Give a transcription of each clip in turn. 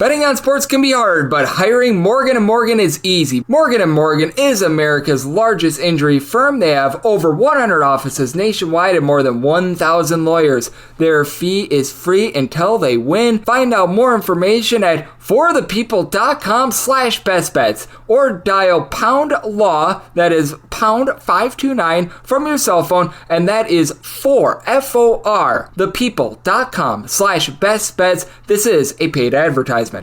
Betting on sports can be hard, but hiring Morgan & Morgan is easy. Morgan & Morgan is America's largest injury firm. They have over 100 offices nationwide and more than 1,000 lawyers. Their fee is free until they win. Find out more information at forthepeople.com/bestbets or dial #law, that is #529 from your cell phone, and that is FOR, thepeople.com/bestbets. This is a paid advertisement. A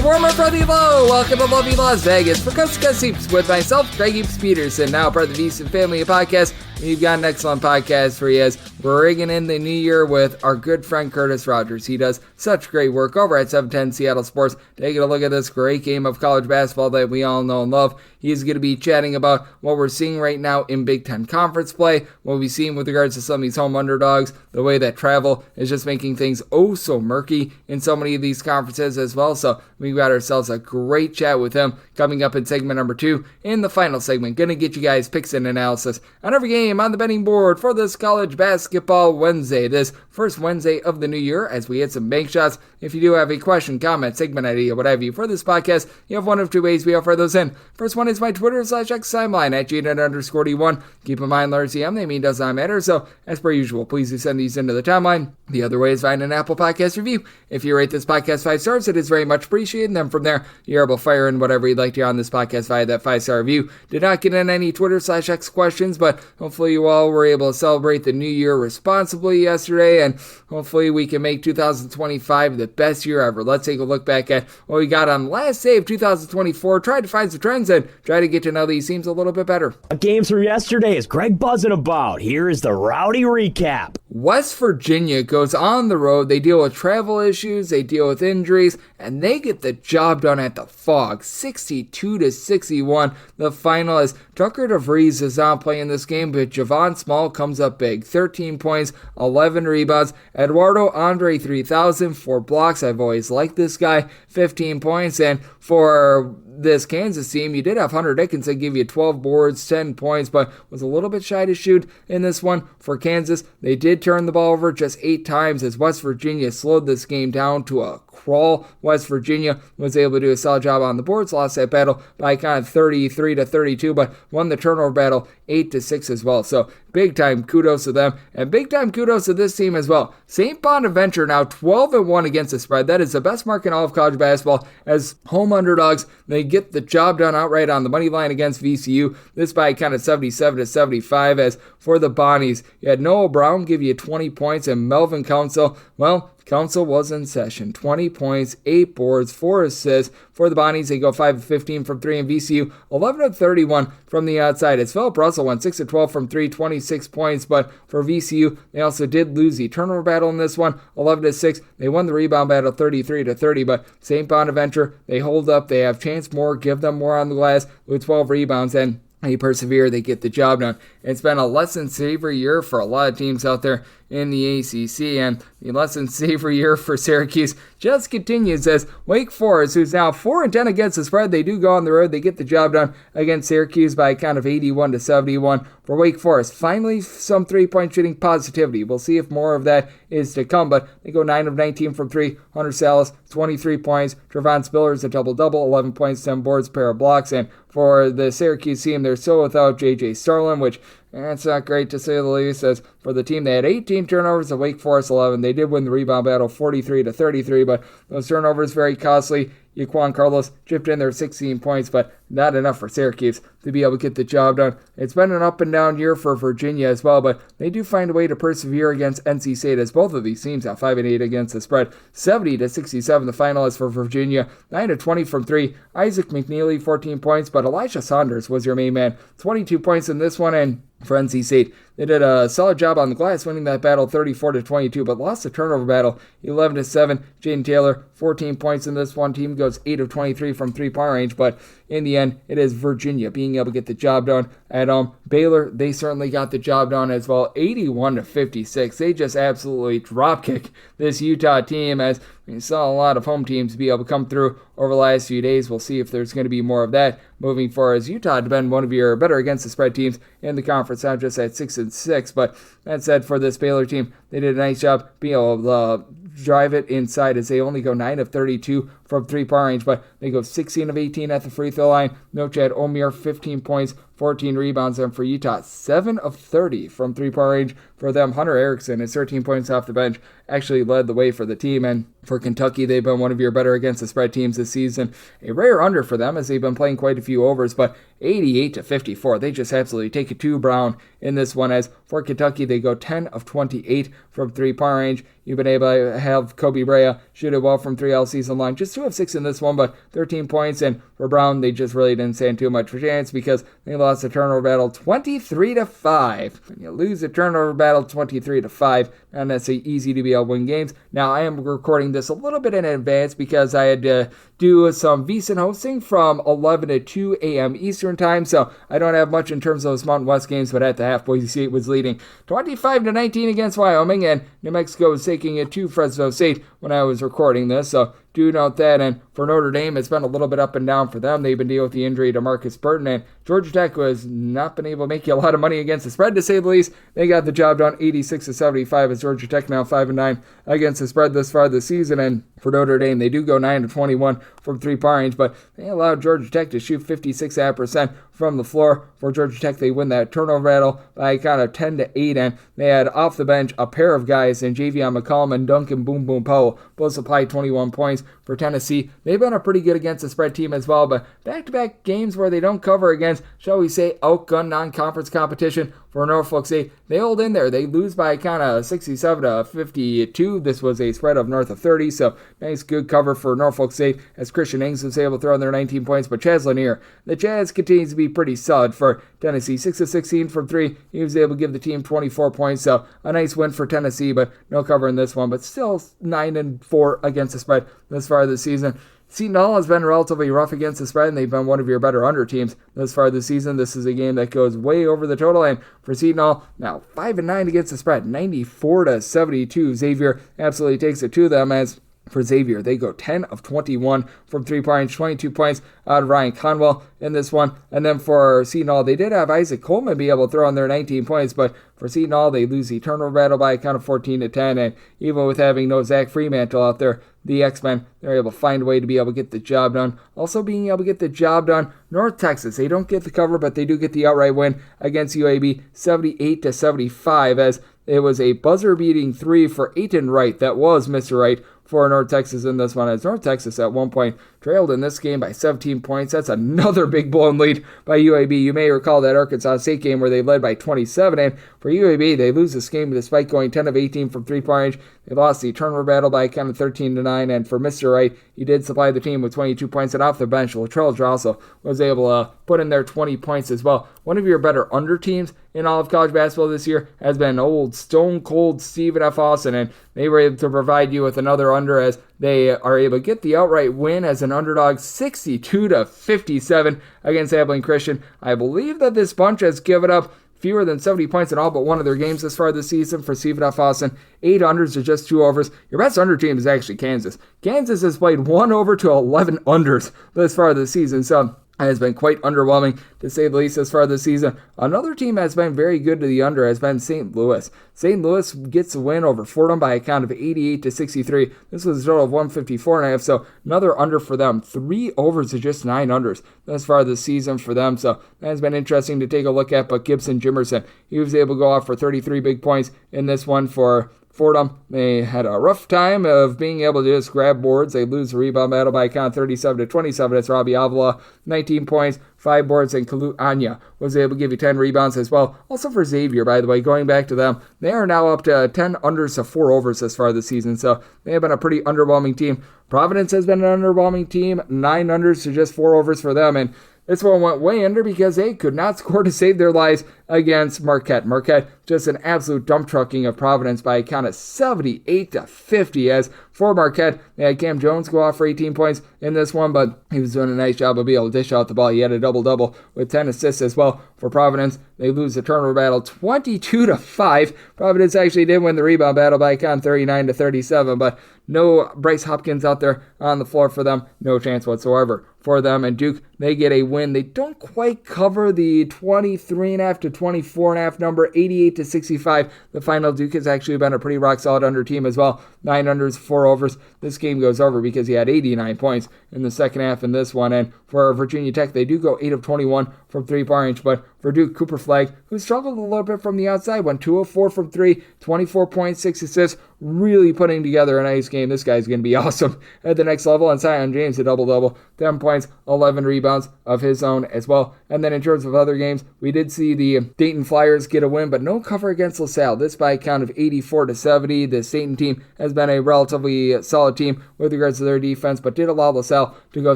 warmer brother low, welcome to lovely Las Vegas for Coast to Coast Heaps with myself, Greg Heaps Peterson, now part of the Beast and Family podcast. We've got an excellent podcast for you as we're rigging in the new year with our good friend Curtis Rogers. He does such great work over at 710 Seattle Sports, taking a look at this great game of college basketball that we all know and love. He's going to be chatting about what we're seeing right now in Big Ten Conference play, what we've seen with regards to some of these home underdogs, the way that travel is just making things oh so murky in so many of these conferences as well. So we've got ourselves a great chat with him coming up in segment number 2. In the final segment, going to get you guys picks and analysis on every game on the betting board for this college basketball Wednesday, this first Wednesday of the new year, as we hit some bank shots. If you do have a question, comment, segment idea, what have you for this podcast, you have one of two ways we offer those in. First one is my Twitter/X timeline at @GNet_D1. Keep in mind, letter CM, they mean does not matter, so as per usual, please do send these into the timeline. The other way is find an Apple Podcast review. If you rate this podcast 5 stars, it is very much appreciated, and then from there, you're able to fire in whatever you'd like to hear on this podcast via that 5-star review. Did not get in any Twitter/X questions, but hopefully you all were able to celebrate the new year responsibly yesterday, and hopefully we can make 2025 the best year ever. Let's take a look back at what we got on the last day of 2024, try to find some trends and try to get to know these teams a little bit better. Games from yesterday is Greg buzzing about. Here is the rowdy recap. West Virginia goes on the road. They deal with travel issues, they deal with injuries, and they get the job done at the Fog, 62-61. The final is Tucker DeVries is not playing this game, but Javon Small comes up big. 13 points, 11 rebounds. Eduardo Andre 3000, 4 blocks. I've always liked this guy. 15 points, and for this Kansas team, you did have Hunter Dickinson give you 12 boards, 10 points, but was a little bit shy to shoot in this one. For Kansas, they did turn the ball over just 8 times as West Virginia slowed this game down to a crawl. West Virginia was able to do a solid job on the boards, lost that battle by kind of 33-32, but won the turnover battle 8-6 as well. So big time kudos to them, and big time kudos to this team as well. St. Bonaventure now 12-1 against the spread. That is the best mark in all of college basketball. As home underdogs, they get the job done outright on the money line against VCU. This by kind of 77-75. As for the Bonnies, you had Noah Brown give you 20 points, and Melvin Council, well, Council was in session. 20 points, 8 boards, 4 assists. For the Bonnies, they go 5-15 from 3, and VCU 11-31 from the outside. As Philip Russell went 6-12 from 3, 26 points, but for VCU, they also did lose the turnover battle in this one, 11-6. They won the rebound battle 33-30, but St. Bonaventure, they hold up. They have Chance Moore, give them more on the glass with 12 rebounds, and they persevere, they get the job done. It's been a less than savory year for a lot of teams out there in the ACC, and the less than savory year for Syracuse just continues as Wake Forest, who's now 4-10 against the spread, they do go on the road, they get the job done against Syracuse by kind of 81-71. For Wake Forest, finally some 3-point shooting positivity. We'll see if more of that is to come, but they go 9 of 19 from 3. Hunter Salas, 23 points. Trevon Spiller's a double-double, 11 points, 10 boards, pair of blocks, and for the Syracuse team, they're still without J.J. Starlin, which that's not great to say the least, as for the team, they had 18 turnovers, the Wake Forest 11. They did win the rebound battle 43-33, but those turnovers very costly. Yaquan Carlos chipped in there 16 points, but not enough for Syracuse to be able to get the job done. It's been an up and down year for Virginia as well, but they do find a way to persevere against NC State, as both of these teams have 5-8 against the spread. 70-67 the final is for Virginia. 9-20 from 3. Isaac McNeely 14 points, but Elijah Saunders was your main man. 22 points in this one, and for NC State, they did a solid job on the glass, winning that battle 34-22, but lost the turnover battle 11-7. Jaden Taylor, 14 points in this one. Team goes 8 of 23 from 3-point range, but in the end, it is Virginia being able to get the job done at home. Baylor, they certainly got the job done as well, 81-56. They just absolutely dropkick this Utah team, as we saw a lot of home teams be able to come through over the last few days. We'll see if there's going to be more of that moving forward, as Utah had been one of your better against the spread teams in the conference, not just at 6-6. But that said, for this Baylor team, they did a nice job being able to drive it inside as they only go 9 of 32 from three-point range, but they go 16 of 18 at the free throw line. No Chad Omier, 15 points, 14 rebounds, and for Utah, 7 of 30 from three-point range for them. Hunter Erickson is 13 points off the bench, actually led the way for the team, and for Kentucky, they've been one of your better against the spread teams this season. A rare under for them as they've been playing quite a few overs, but 88 to 54. They just absolutely take it to Brown in this one, as for Kentucky, they go 10 of 28 from three-point range. You've been able to have Kobe Brea shoot it well from 3 all season long. Just 2 of 6 in this one, but 13 points. And for Brown, they just really didn't stand too much for chance because they lost the turnover battle 23 to 5. When you lose the turnover battle 23 to 5, not necessarily easy to be able to win games. Now, I am recording this a little bit in advance because I had to do some VSiN hosting from 11 to 2 a.m. Eastern time, so I don't have much in terms of those Mountain West games, but at the half, Boise State was leading 25 to 19 against Wyoming, and New Mexico was taking it to Fresno State when I was recording this, so do note that. And for Notre Dame, it's been a little bit up and down for them. They've been dealing with the injury to Marcus Burton, and Georgia Tech has not been able to make you a lot of money against the spread, to say the least. They got the job done 86 to 75 as Georgia Tech now 5-9 against the spread this far this season. And for Notre Dame, they do go 9 to 21 from three-point range, but they allowed Georgia Tech to shoot 56% from the floor. For Georgia Tech, they win that turnover battle by kind of 10 to 8, and they had off the bench a pair of guys in Javion McCollum and Duncan Boom Boom Powell, both supplied 21 points. For Tennessee, they've been a pretty good against the spread team as well, but back-to-back games where they don't cover against, shall we say, outgunned non-conference competition. For Norfolk State, they hold in there. They lose by kind of 67 to 52. This was a spread of north of 30, so nice good cover for Norfolk State as Christian Ings was able to throw in their 19 points. But Chaz Lanier, the Chaz continues to be pretty solid for Tennessee. 6 of 16 from 3. He was able to give the team 24 points, so a nice win for Tennessee, but no cover in this one. But still 9-4 against the spread this far this season. Seton Hall has been relatively rough against the spread, and they've been one of your better under teams thus far this season. This is a game that goes way over the total, and for Seton Hall, now 5-9 against the spread, 94 to 72. Xavier absolutely takes it to them as for Xavier, they go 10 of 21 from three-point range, 22 points out of Ryan Conwell in this one. And then for Seton Hall, they did have Isaac Coleman be able to throw in their 19 points, but for Seton Hall, they lose the turnover battle by a count of 14 to 10. And even with having no Zach Fremantle out there, the X-Men, they're able to find a way to be able to get the job done. Also being able to get the job done, North Texas, they don't get the cover, but they do get the outright win against UAB, 78 to 75, as it was a buzzer-beating 3 for Aiton Wright. That was Mr. Wright for North Texas in this one, as North Texas at one point trailed in this game by 17 points. That's another big blown lead by UAB. You may recall that Arkansas State game where they led by 27, and for UAB, they lose this game despite going 10 of 18 from three-point range. They lost the turnover battle by a count of 13 to 9, and for Mr. Wright, he did supply the team with 22 points, and off the bench, Latrell also was able to put in their 20 points as well. One of your better under teams in all of college basketball this year has been old Stone Cold Stephen F. Austin, and they were able to provide you with another under as they are able to get the outright win as an underdog 62 to 57 against Abilene Christian. I believe that this bunch has given up fewer than 70 points in all but one of their games this far this season for Stephen F. Austin. 8 unders to just 2 overs. Your best under team is actually Kansas. Kansas has played 1 over to 11 unders this far this season, so has been quite underwhelming, to say the least, as far this season. Another team has been very good to the under has been St. Louis. St. Louis gets a win over Fordham by a count of 88 to 63. This was a total of 154.5, so another under for them. 3 overs to just 9 unders thus far this season for them, so that has been interesting to take a look at. But Gibson Jimerson, he was able to go off for 33 big points in this one for Fordham. They had a rough time of being able to just grab boards. They lose the rebound battle by a count 37 to 27. It's Robbie Avila, 19 points, 5 boards, and Kalu Anya was able to give you 10 rebounds as well. Also for Xavier, by the way, going back to them, they are now up to 10 unders to 4 overs this far this season, so they have been a pretty underwhelming team. Providence has been an underwhelming team, 9 unders to just 4 overs for them, and this one went way under because they could not score to save their lives against Marquette. Marquette, just an absolute dump trucking of Providence by a count of 78 to 50. As for Marquette, they had Cam Jones go off for 18 points in this one, but he was doing a nice job of being able to dish out the ball. He had a double-double with 10 assists as well. For Providence, they lose the turnover battle 22 to 5. Providence actually did win the rebound battle by a count 39 to 37, but no Bryce Hopkins out there on the floor for them. No chance whatsoever for them. And Duke they get a win. They don't quite cover the 23.5 to 24.5 number, 88 to 65. The final. Duke has actually been a pretty rock solid under team as well. 9 unders, 4 overs. This game goes over because he had 89 points in the second half in this one. And for Virginia Tech, they do go 8 of 21 from 3-point range. But for Duke, Cooper Flagg, who struggled a little bit from the outside, went 2 of 4 from 3, 24 points, 6 assists, really putting together a nice game. This guy's going to be awesome at the next level. And Zion James, a double-double, 10 points, 11 rebounds of his own as well. And then in terms of other games, we did see the Dayton Flyers get a win, but no cover against LaSalle. This by a count of 84 to 70. The Dayton team has been a relatively solid team with regards to their defense, but did allow LaSalle to go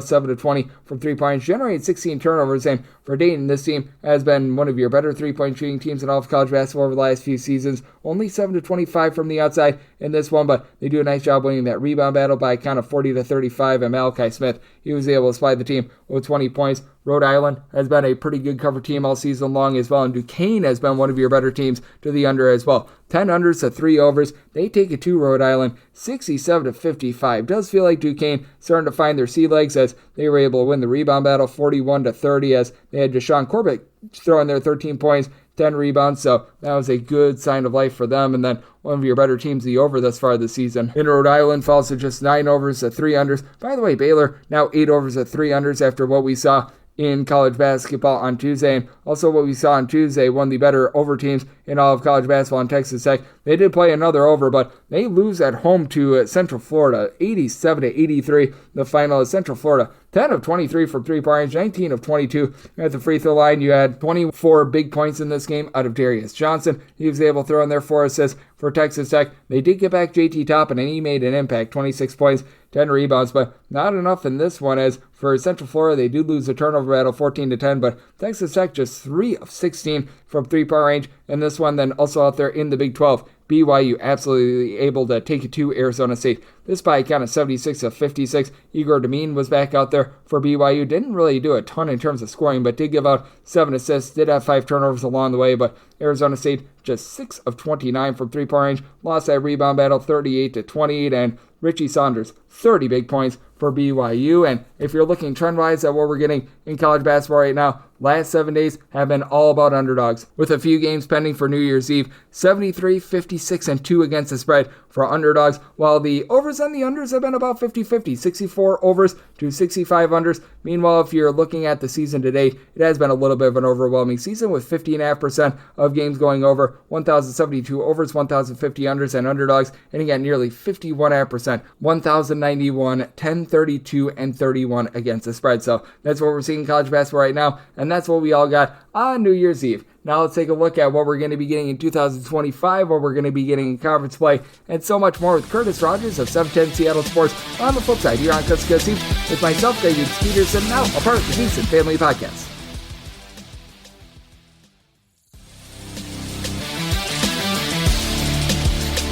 7 to 20 from 3 points, generate 16 turnovers. And for Dayton, this team has been one of your better 3-point shooting teams in all of college basketball over the last few seasons. Only 7 to 25 from the outside in this one, but they do a nice job winning that rebound battle by a count of 40 to 35. And Malachi Smith, he was able to supply the team with 20 points. Rhode Island has been a pretty good cover team all season long as well, and Duquesne has been one of your better teams to the under as well. 10 unders to 3 overs. They take it to Rhode Island, 67 to 55. Does feel like Duquesne starting to find their sea legs as they were able to win the rebound battle 41 to 30 as they had Deshaun Corbett throwing their 13 points, 10 rebounds, so that was a good sign of life for them. And then one of your better teams, the over thus far this season. In Rhode Island, falls to just 9 overs to 3 unders. By the way, Baylor now 8 overs to 3 unders after what we saw in college basketball on Tuesday. And also what we saw on Tuesday, one of the better over teams in all of college basketball in Texas Tech. They did play another over, but they lose at home to Central Florida, 87 to 83. The final is Central Florida, 10 of 23 from 3-point range, 19 of 22 at the free throw line. You had 24 big points in this game out of Darius Johnson. He was able to throw in there 4 assists for Texas Tech. They did get back JT Toppin, and he made an impact, 26 points, 10 rebounds, but not enough in this one as for Central Florida, they do lose the turnover battle 14 to 10, but Texas Tech just 3 of 16 from 3-point range in this one. Then also out there in the Big 12, BYU absolutely able to take it to Arizona State. This by a count of 76 to 56. Igor Demine was back out there for BYU. Didn't really do a ton in terms of scoring, but did give out 7 assists. Did have 5 turnovers along the way, but Arizona State just 6 of 29 from 3-point range. Lost that rebound battle 38 to 28, and Richie Saunders, 30 big points for BYU. And if you're looking trend-wise at what we're getting in college basketball right now, last 7 days have been all about underdogs, with a few games pending for New Year's Eve. 73, 56, and 2 against the spread for underdogs, while the overs and the unders have been about 50-50, 64 overs to 65 unders. Meanwhile, if you're looking at the season to date, it has been a little bit of an overwhelming season with 50.5% of games going over, 1,072 overs, 1,050 unders, and underdogs, and again, nearly 51.5%, 1,091, 1032, and 31 against the spread. So that's what we're seeing in college basketball right now, and that's what we all got on New Year's Eve. Now let's take a look at what we're going to be getting in 2025, what we're going to be getting in conference play, and so much more with Curtis Rogers of 710 Seattle Sports on the flip side here on Coast to Coast Hoops with myself, Greg Peterson, now a part of the Decent Family Podcast.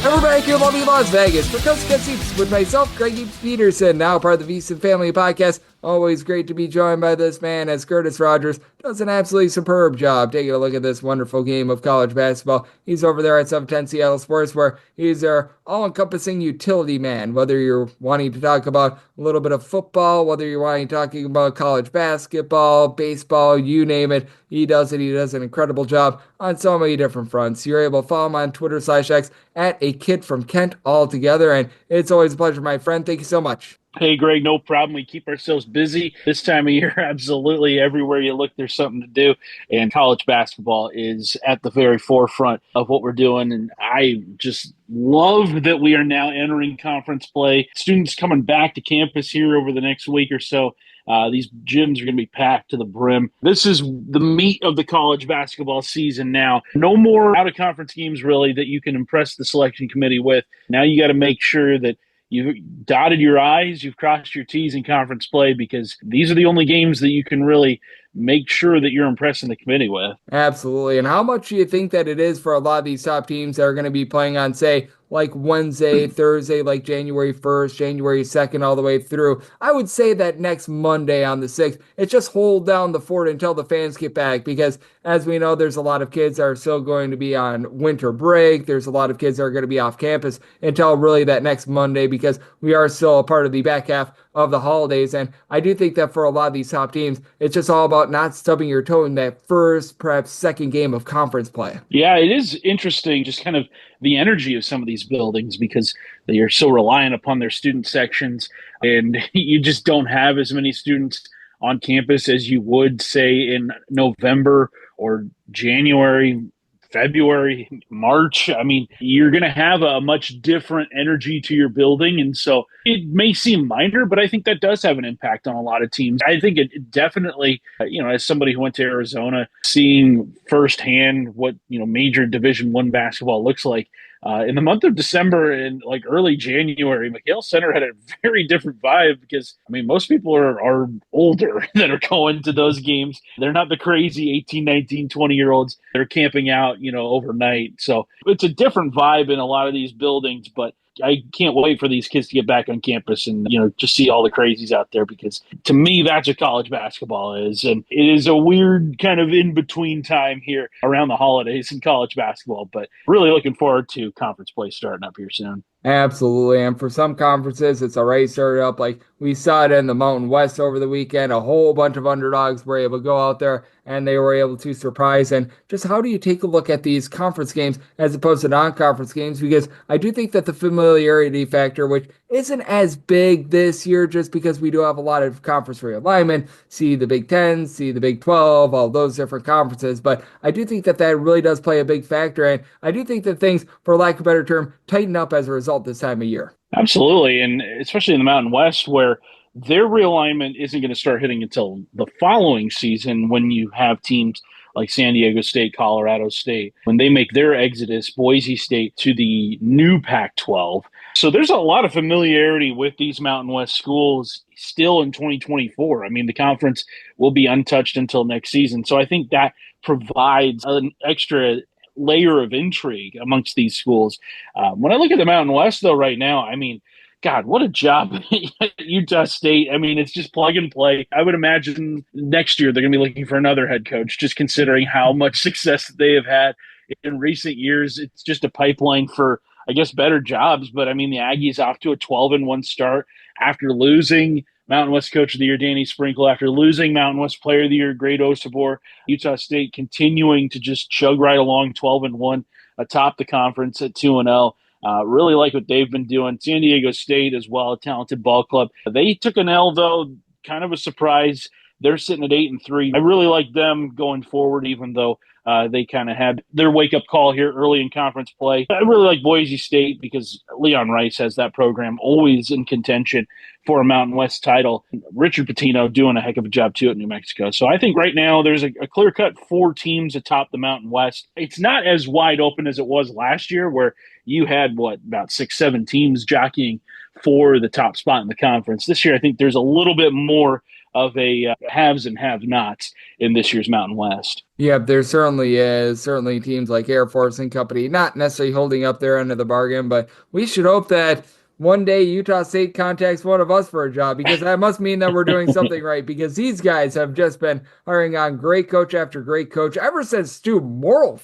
And we're back here in lovely Las Vegas for Coast to Coast Hoops with myself, Greg Peterson, now part of the VSiN Family Podcast. Always great to be joined by this man as Curtis Rogers does an absolutely superb job taking a look at this wonderful game of college basketball. He's over there at 710 Seattle Sports, where he's our all-encompassing utility man, whether you're wanting to talk about a little bit of football, whether you're wanting to talking about college basketball, baseball, you name it. He does it. He does an incredible job on so many different fronts. You're able to follow him on Twitter/X at a kid from Kent altogether, and it's always a pleasure, my friend. Thank you so much. Hey, Greg, no problem. We keep ourselves busy this time of year. Absolutely. Everywhere you look, there's something to do. And college basketball is at the very forefront of what we're doing. And I just love that we are now entering conference play. Students coming back to campus here over the next week or so. These gyms are going to be packed to the brim. This is the meat of the college basketball season now. No more out-of-conference games, really, that you can impress the selection committee with. Now you got to make sure that you've dotted your I's, you've crossed your T's in conference play, because these are the only games that you can really make sure that you're impressing the committee with. Absolutely. And how much do you think that it is for a lot of these top teams that are going to be playing on, say, like Wednesday, Thursday, like January 1st, January 2nd, all the way through? I would say that next Monday on the 6th, it's just hold down the fort until the fans get back because, as we know, there's a lot of kids that are still going to be on winter break. There's a lot of kids that are going to be off campus until really that next Monday because we are still a part of the back half of the holidays. And I do think that for a lot of these top teams, it's just all about not stubbing your toe in that first, perhaps second game of conference play. Yeah, it is interesting, just kind of the energy of some of these buildings because they are so reliant upon their student sections, and you just don't have as many students on campus as you would, say, in November or January, February, March. I mean, you're going to have a much different energy to your building. And so it may seem minor, but I think that does have an impact on a lot of teams. I think it definitely, as somebody who went to Arizona, seeing firsthand what, major Division I basketball looks like, in the month of December and like early January, McHale Center had a very different vibe because, most people are older that are going to those games. They're not the crazy 18, 19, 20-year-olds that are camping out, overnight. So it's a different vibe in a lot of these buildings, but I can't wait for these kids to get back on campus and, just see all the crazies out there because to me, that's what college basketball is. And it is a weird kind of in-between time here around the holidays in college basketball, but really looking forward to conference play starting up here soon. Absolutely. And for some conferences, it's already started up. Like we saw it in the Mountain West over the weekend. A whole bunch of underdogs were able to go out there and they were able to surprise. And just how do you take a look at these conference games as opposed to non-conference games? Because I do think that the familiarity factor, which isn't as big this year just because we do have a lot of conference realignment, see the Big Ten, see the Big 12, all those different conferences. But I do think that really does play a big factor. And I do think that things, for lack of a better term, tighten up as a result this time of year. Absolutely. And especially in the Mountain West where their realignment isn't going to start hitting until the following season when you have teams like San Diego State, Colorado State, when they make their exodus, Boise State to the new Pac-12. So there's a lot of familiarity with these Mountain West schools still in 2024. The conference will be untouched until next season. So I think that provides an extra layer of intrigue amongst these schools. When I look at the Mountain West, though, right now, God, what a job Utah State. It's just plug and play. I would imagine next year they're going to be looking for another head coach, just considering how much success they have had in recent years. It's just a pipeline for, I guess, better jobs. But, the Aggies off to a 12-1 start after losing Mountain West Coach of the Year, Danny Sprinkle, after losing Mountain West Player of the Year, Great Osabor. Utah State continuing to just chug right along 12-1 atop the conference at 2-0. Really like what they've been doing. San Diego State as well, a talented ball club. They took an L, though, kind of a surprise. They're sitting at 8-3. I really like them going forward, even though they kind of had their wake-up call here early in conference play. I really like Boise State because Leon Rice has that program always in contention for a Mountain West title. Richard Pitino doing a heck of a job, too, at New Mexico. So I think right now there's a clear-cut 4 teams atop the Mountain West. It's not as wide open as it was last year where you had, about 6-7 teams jockeying for the top spot in the conference. This year I think there's a little bit more of a haves and have-nots in this year's Mountain West. Yeah, there certainly is. Certainly teams like Air Force and company not necessarily holding up their end of the bargain, but we should hope that one day Utah State contacts one of us for a job because that must mean that we're doing something right because these guys have just been hiring on great coach after great coach ever since Stu Morrill.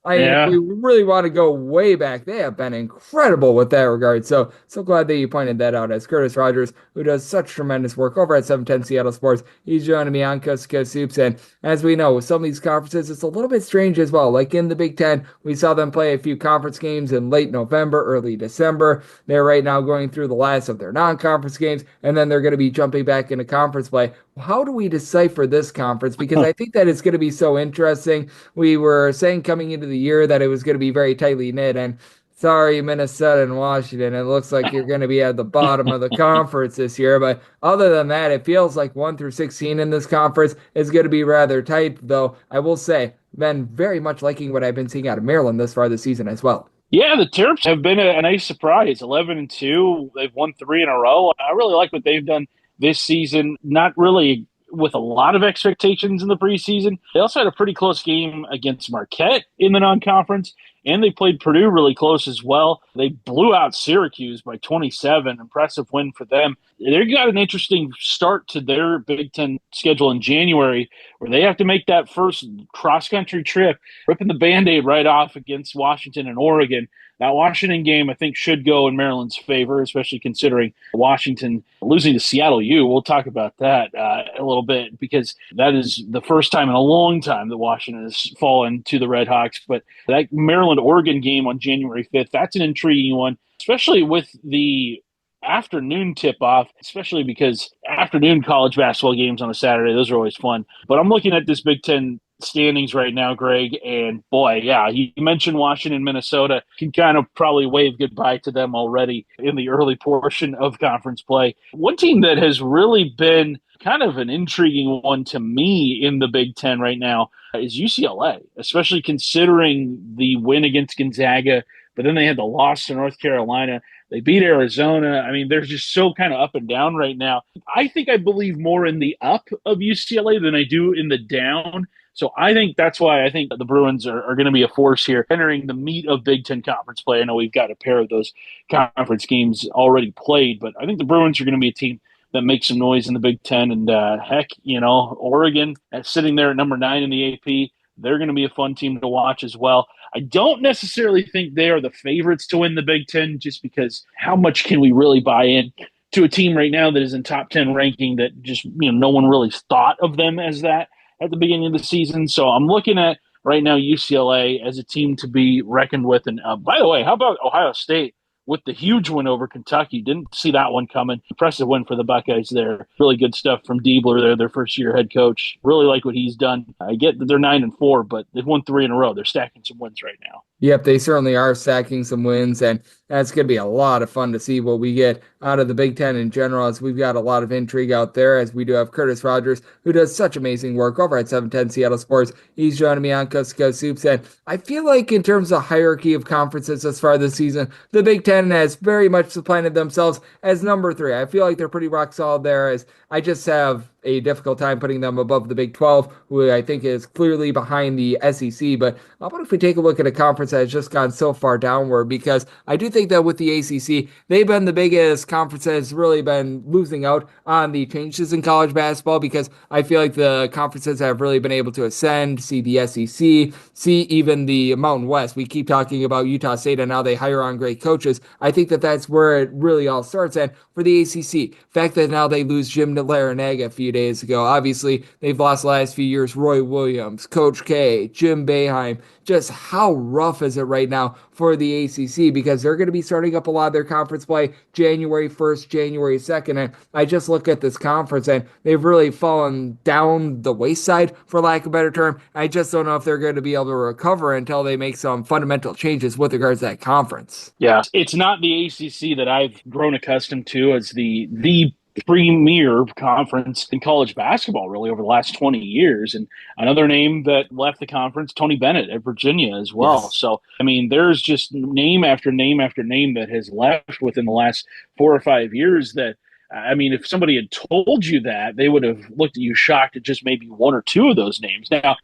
We really want to go way back. They have been incredible with that regard. So glad that you pointed that out as Curtis Rogers, who does such tremendous work over at 710 Seattle Sports. He's joining me on Coast to Coast Soups. And as we know, with some of these conferences, it's a little bit strange as well. Like in the Big Ten, we saw them play a few conference games in late November, early December. They're right now going through the last of their non-conference games, and then they're going to be jumping back into conference play. How do we decipher this conference? Because I think that it's going to be so interesting. We were saying coming into the year that it was going to be very tightly knit, and sorry, Minnesota and Washington, it looks like you're going to be at the bottom of the conference this year. But other than that, it feels like 1 through 16 in this conference is going to be rather tight, though I will say, been very much liking what I've been seeing out of Maryland this far this season as well. Yeah, the Terps have been a nice surprise. 11-2, they've won 3 in a row. I really like what they've done this season. Not really with a lot of expectations in the preseason. They also had a pretty close game against Marquette in the non-conference, and they played Purdue really close as well. They blew out Syracuse by 27. Impressive win for them. They've got an interesting start to their Big Ten schedule in January, where they have to make that first cross-country trip, ripping the Band-Aid right off against Washington and Oregon. That Washington game, I think, should go in Maryland's favor, especially considering Washington losing to Seattle U. We'll talk about that a little bit, because that is the first time in a long time that Washington has fallen to the Red Hawks. But that Maryland-Oregon game on January 5th, that's an intriguing one, especially with the afternoon tip-off, especially because afternoon college basketball games on a Saturday, those are always fun. But I'm looking at this Big Ten standings right now, Greg, and boy, yeah, you mentioned Washington, Minnesota. You can kind of probably wave goodbye to them already in the early portion of conference play. One team that has really been kind of an intriguing one to me in the Big Ten right now is UCLA, especially considering the win against Gonzaga, but then they had the loss to North Carolina. They beat Arizona. I mean, they're just so kind of up and down right now. I think I believe more in the up of UCLA than I do in the down. So I think that's why I think the Bruins are going to be a force here, entering the meat of Big Ten conference play. I know we've got a pair of those conference games already played, but I think the Bruins are going to be a team that makes some noise in the Big Ten. And heck, Oregon sitting there at number 9 in the AP, they're going to be a fun team to watch as well. I don't necessarily think they are the favorites to win the Big Ten, just because how much can we really buy in to a team right now that is in top 10 ranking that just, no one really thought of them as that at the beginning of the season. So I'm looking at right now UCLA as a team to be reckoned with. And by the way, how about Ohio State with the huge win over Kentucky? Didn't see that one coming. Impressive win for the Buckeyes there. Really good stuff from Diebler there, their first-year head coach. Really like what he's done. I get that they're 9-4, but they've won 3 in a row. They're stacking some wins right now. Yep, they certainly are stacking some wins, and that's going to be a lot of fun to see what we get out of the Big Ten in general, as we've got a lot of intrigue out there, as we do have Curtis Rogers, who does such amazing work over at 710 Seattle Sports. He's joining me on Coast to Coast Soups, and I feel like in terms of hierarchy of conferences thus far this season, the Big Ten has very much supplanted themselves as number 3. I feel like they're pretty rock solid there, as I just have a difficult time putting them above the Big 12, who I think is clearly behind the SEC. But how about if we take a look at a conference that has just gone so far downward? Because I do think that with the ACC, they've been the biggest conference that has really been losing out on the changes in college basketball, because I feel like the conferences have really been able to ascend, see the SEC, see even the Mountain West. We keep talking about Utah State and how they hire on great coaches. I think that that's where it really all starts. And for the ACC, the fact that now they lose Jim Larinaga a few days ago. Obviously, they've lost the last few years Roy Williams, Coach K, Jim Boeheim. Just how rough is it right now for the ACC? Because they're going to be starting up a lot of their conference play January 1st, January 2nd. And I just look at this conference and they've really fallen down the wayside, for lack of a better term. I just don't know if they're going to be able to recover until they make some fundamental changes with regards to that conference. Yeah, it's not the ACC that I've grown accustomed to as the premier conference in college basketball really over the last 20 years. And another name that left the conference, Tony Bennett at Virginia as well. Yes. So, I mean, there's just name after name after name that has left within the last 4 or 5 years that, I mean, if somebody had told you that, they would have looked at you shocked at just maybe 1 or 2 of those names. Now,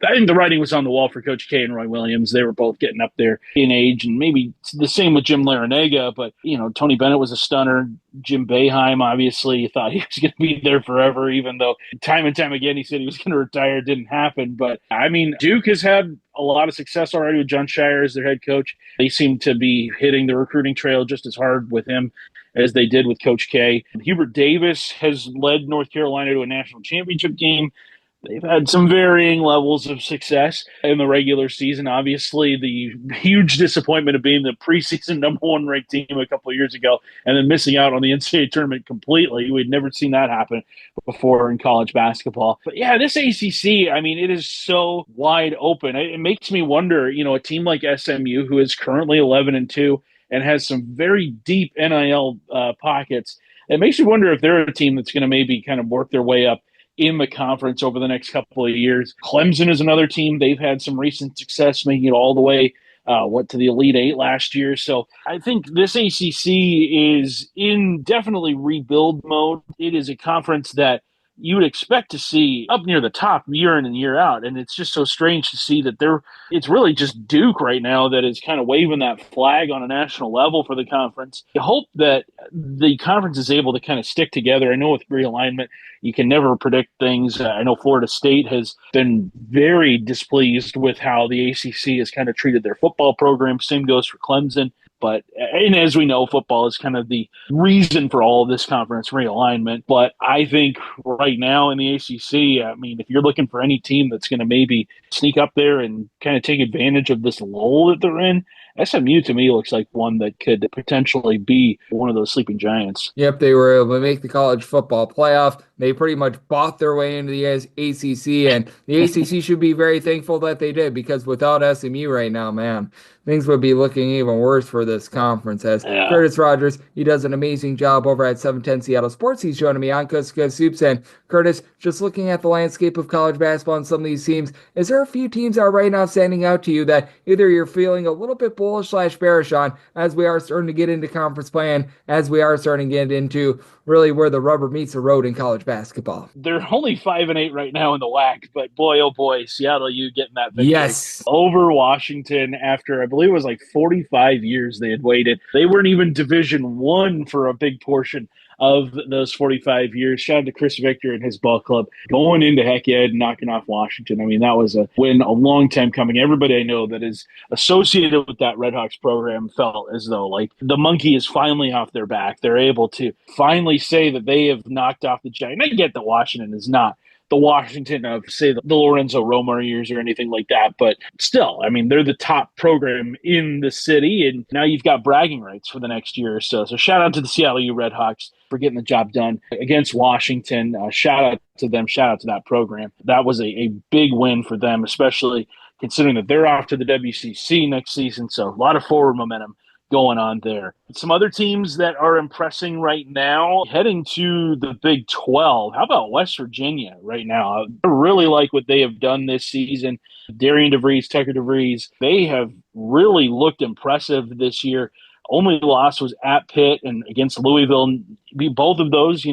I think the writing was on the wall for Coach K and Roy Williams. They were both getting up there in age, and maybe the same with Jim Larinaga. But, Tony Bennett was a stunner. Jim Boeheim, obviously, you thought he was going to be there forever, even though time and time again he said he was going to retire. It didn't happen. But, I mean, Duke has had a lot of success already with John Shire as their head coach. They seem to be hitting the recruiting trail just as hard with him as they did with Coach K. Hubert Davis has led North Carolina to a national championship game. They've had some varying levels of success in the regular season. Obviously, the huge disappointment of being the preseason number 1 ranked team a couple of years ago and then missing out on the NCAA tournament completely. We'd never seen that happen before in college basketball. But yeah, this ACC, I mean, it is so wide open. It makes me wonder, a team like SMU, who is currently 11-2 and has some very deep NIL pockets, it makes me wonder if they're a team that's going to maybe kind of work their way up in the conference over the next couple of years. Clemson is another team. They've had some recent success making it all the way to the Elite Eight last year. So I think this ACC is in definitely rebuild mode. It is a conference that you would expect to see up near the top year in and year out. And it's just so strange to see that it's really just Duke right now that is kind of waving that flag on a national level for the conference. I hope that the conference is able to kind of stick together. I know with realignment, you can never predict things. I know Florida State has been very displeased with how the ACC has kind of treated their football program. Same goes for Clemson. But, and as we know, football is kind of the reason for all of this conference realignment. But I think right now in the ACC, I mean, if you're looking for any team that's going to maybe sneak up there and kind of take advantage of this lull that they're in, SMU to me looks like one that could potentially be one of those sleeping giants. Yep, they were able to make the college football playoff. They pretty much bought their way into the ACC, and the ACC should be very thankful that they did, because without SMU right now, man, things would be looking even worse for this conference. As Curtis Rogers, he does an amazing job over at 710 Seattle Sports. He's joining me on Coast to Coast Soups. And Curtis, just looking at the landscape of college basketball and some of these teams, is there a few teams that are right now standing out to you that either you're feeling a little bit bullish/bearish on as we are starting to get into conference play, and as we are starting to get into really where the rubber meets the road in college basketball? They're only 5-8 right now in the WAC, but boy, oh boy, Seattle U getting that victory over Washington after, I believe it was like 45 years they had waited. They weren't even Division I for a big portion of those 45 years. Shout out to Chris Victor and his ball club going into Heck yeah and knocking off Washington. I mean, that was a win a long time coming. Everybody I know that is associated with that Redhawks program felt as though like the monkey is finally off their back. They're able to finally say that they have knocked off the giant. I get that Washington is not the Washington of, say, the Lorenzo Romar years or anything like that. But still, I mean, they're the top program in the city, and now you've got bragging rights for the next year or so. So shout out to the Seattle U Redhawks for getting the job done against Washington. Shout out to them. Shout out to that program. That was a big win for them, especially considering that they're off to the WCC next season. So a lot of forward momentum going on there. Some other teams that are impressing right now, heading to the Big 12. How about West Virginia right now? I really like what they have done this season. Darian DeVries, Tucker DeVries, they have really looked impressive this year. Only loss was at Pitt and against Louisville. Both of those,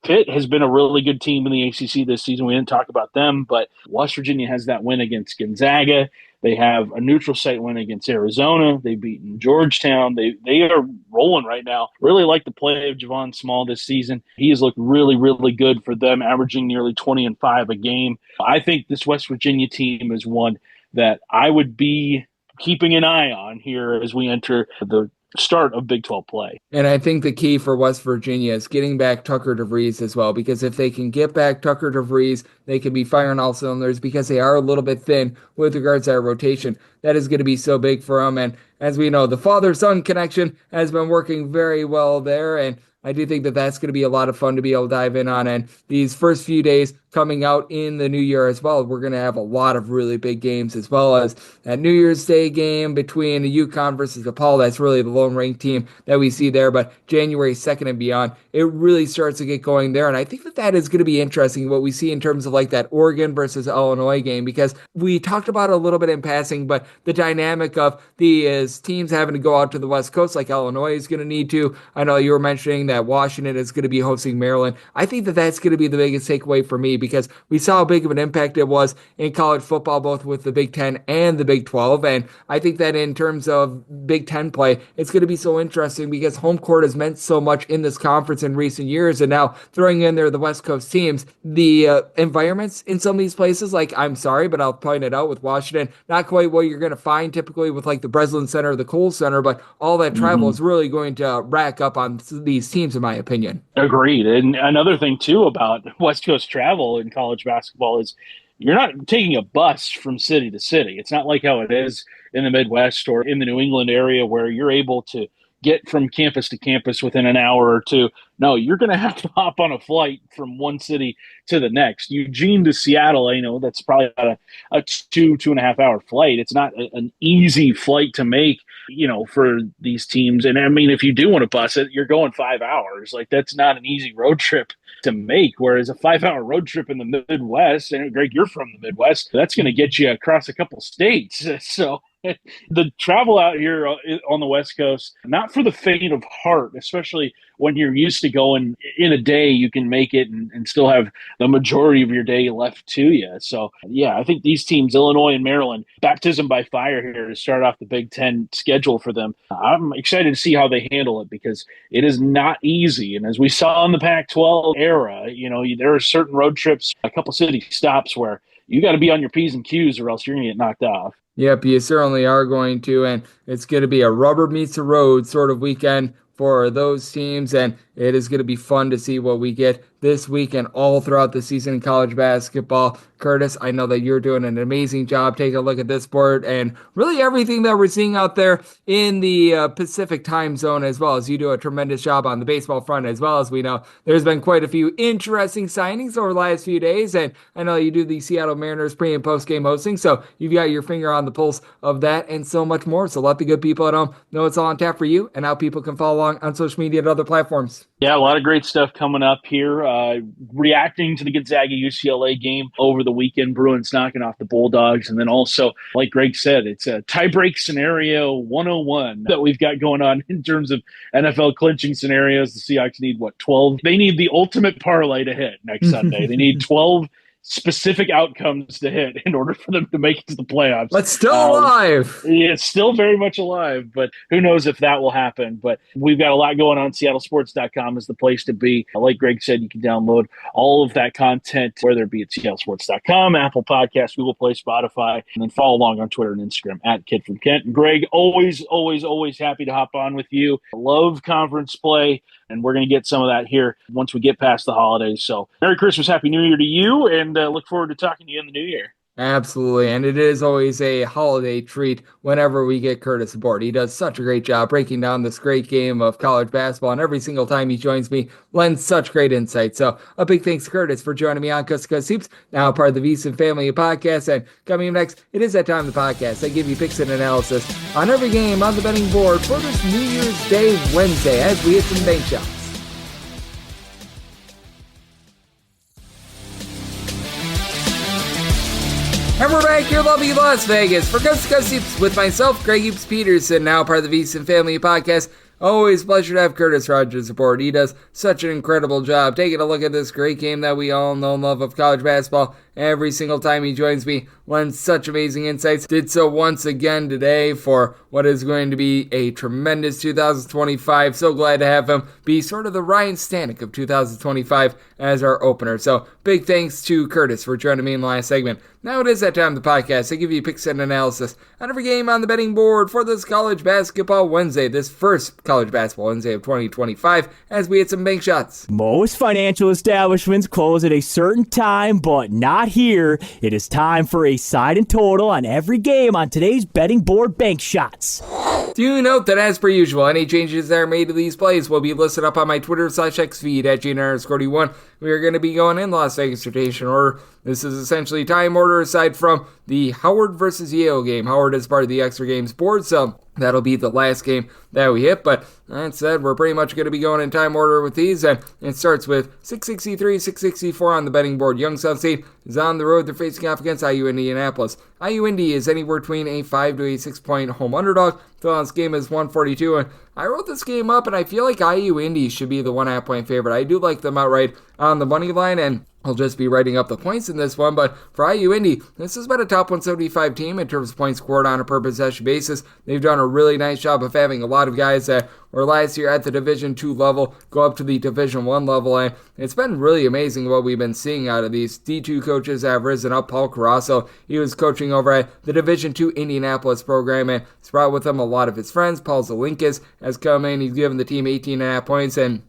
Pitt has been a really good team in the ACC this season. We didn't talk about them, but West Virginia has that win against Gonzaga. They have a neutral site win against Arizona. They've beaten Georgetown. They are rolling right now. Really like the play of Javon Small this season. He has looked really, really good for them, averaging nearly 20 and 5 a game. I think this West Virginia team is one that I would be keeping an eye on here as we enter the start of Big 12 play. And I think the key for West Virginia is getting back Tucker DeVries as well, because if they can get back Tucker DeVries, they can be firing all cylinders, because they are a little bit thin with regards to their rotation. That is going to be so big for them. And as we know, the father-son connection has been working very well there, and I do think that that's going to be a lot of fun to be able to dive in on. And these first few days coming out in the new year as well, we're going to have a lot of really big games, as well as that New Year's Day game between the UConn versus DePaul. That's really the lone ranked team that we see there. But January 2nd and beyond, it really starts to get going there. And I think that is going to be interesting, what we see in terms of like that Oregon versus Illinois game, because we talked about it a little bit in passing, but the dynamic of these teams having to go out to the West Coast, like Illinois is going to need to. I know you were mentioning that Washington is going to be hosting Maryland. I think that that's going to be the biggest takeaway for me, because we saw how big of an impact it was in college football, both with the Big 10 and the Big 12. And I think that in terms of Big 10 play, it's going to be so interesting, because home court has meant so much in this conference in recent years. And now throwing in there the West Coast teams, the environments in some of these places, like, I'm sorry, but I'll point it out with Washington, not quite what you're going to find typically with like the Breslin Center or the Kohl Center, but all that travel is really going to rack up on these teams, in my opinion. Agreed. And another thing too about West Coast travel in college basketball is you're not taking a bus from city to city. It's not like how it is in the Midwest or in the New England area, where you're able to get from campus to campus within an hour or two. No, you're going to have to hop on a flight from one city to the next. Eugene to Seattle, that's probably about a 2.5 hour flight. It's not an easy flight to make, for these teams. And I mean, if you do want to bus it, you're going 5 hours. Like, that's not an easy road trip to make. Whereas a 5-hour road trip in the Midwest, and Greg, you're from the Midwest, that's going to get you across a couple states. So The travel out here on the West Coast, not for the faint of heart, especially when you're used to going in a day, you can make it and still have the majority of your day left to you. So, yeah, I think these teams, Illinois and Maryland, baptism by fire here to start off the Big Ten schedule for them. I'm excited to see how they handle it because it is not easy. And as we saw in the Pac-12 era, there are certain road trips, a couple city stops where you got to be on your P's and Q's or else you're going to get knocked off. Yep, you certainly are going to, and it's going to be a rubber meets the road sort of weekend for those teams, and it is going to be fun to see what we get this weekend all throughout the season in college basketball. Curtis, I know that you're doing an amazing job taking a look at this sport and really everything that we're seeing out there in the Pacific time zone, as well as you do a tremendous job on the baseball front, as well as we know there's been quite a few interesting signings over the last few days, and I know you do the Seattle Mariners pre- and post-game hosting, so you've got your finger on the pulse of that and so much more. So let the good people at home know it's all on tap for you and how people can follow along on social media and other platforms. Yeah, a lot of great stuff coming up here. Reacting to the Gonzaga-UCLA game over the weekend, Bruins knocking off the Bulldogs. And then also, like Greg said, it's a tiebreak scenario 101 that we've got going on in terms of NFL clinching scenarios. The Seahawks need, 12? They need the ultimate parlay to hit next Sunday. They need 12 specific outcomes to hit in order for them to make it to the playoffs. But still alive. Yeah, it's still very much alive, but who knows if that will happen. But we've got a lot going on. SeattleSports.com is the place to be. Like Greg said, you can download all of that content, whether it be at SeattleSports.com, Apple Podcasts, Google Play, Spotify, and then follow along on Twitter and Instagram at Kid from Kent. And Greg, always happy to hop on with you. Love conference play. And we're going to get some of that here once we get past the holidays. So Merry Christmas, Happy New Year to you, and look forward to talking to you in the new year. Absolutely, and it is always a holiday treat whenever we get Curtis aboard. He does such a great job breaking down this great game of college basketball, and every single time he joins me, lends such great insight. So a big thanks to Curtis for joining me on Cuss Cuss Hoops, now part of the VSiN family of podcasts. And coming up next, it is that time of the podcast. I give you picks and analysis on every game on the betting board for this New Year's Day Wednesday as we hit some bank shots. And we're back here, lovely Las Vegas, for Cuss Cuss Hoops with myself, Greg Hoops Peterson, now part of the VSiN family podcast. Always a pleasure to have Curtis Rogers aboard. He does such an incredible job taking a look at this great game that we all know and love of college basketball. Every single time he joins me, lends such amazing insights. Did so once again today for what is going to be a tremendous 2025. So glad to have him be sort of the Ryan Stanek of 2025 as our opener. So big thanks to Curtis for joining me in the last segment. Now it is that time of the podcast. I give you picks and analysis on every game on the betting board for this College Basketball Wednesday, this first College Basketball Wednesday of 2025, as we hit some bank shots. Most financial establishments close at a certain time, but not here. It is time for a side and total on every game on today's betting board bank shots. Do note that, as per usual, any changes that are made to these plays will be listed up on my Twitter/X feed at GNR_D1. We are going to be going in Las Vegas rotation order. This is essentially time order aside from the Howard versus Yale game. Howard is part of the extra games board, so that'll be the last game that we hit. But that said, we're pretty much going to be going in time order with these. And it starts with 663, 664 on the betting board. Youngstown St is on the road. They're facing off against IU Indianapolis. IU Indy is anywhere between a 5 to a 6 point home underdog. So this game is 142. And I wrote this game up, and I feel like IU Indy should be the 1.5 point favorite. I do like them outright on the money line, and I'll just be writing up the points in this one. But for IU Indy, this has been a top 175 team in terms of points scored on a per possession basis. They've done a really nice job of having a lot of guys that were last year at the Division II level go up to the Division I level, and it's been really amazing what we've been seeing out of these D2 coaches that have risen up. Paul Carasso, he was coaching over at the Division II Indianapolis program, and he's brought with him a lot of his friends. Paul Zelinkas has come in. He's given the team 18.5 points, and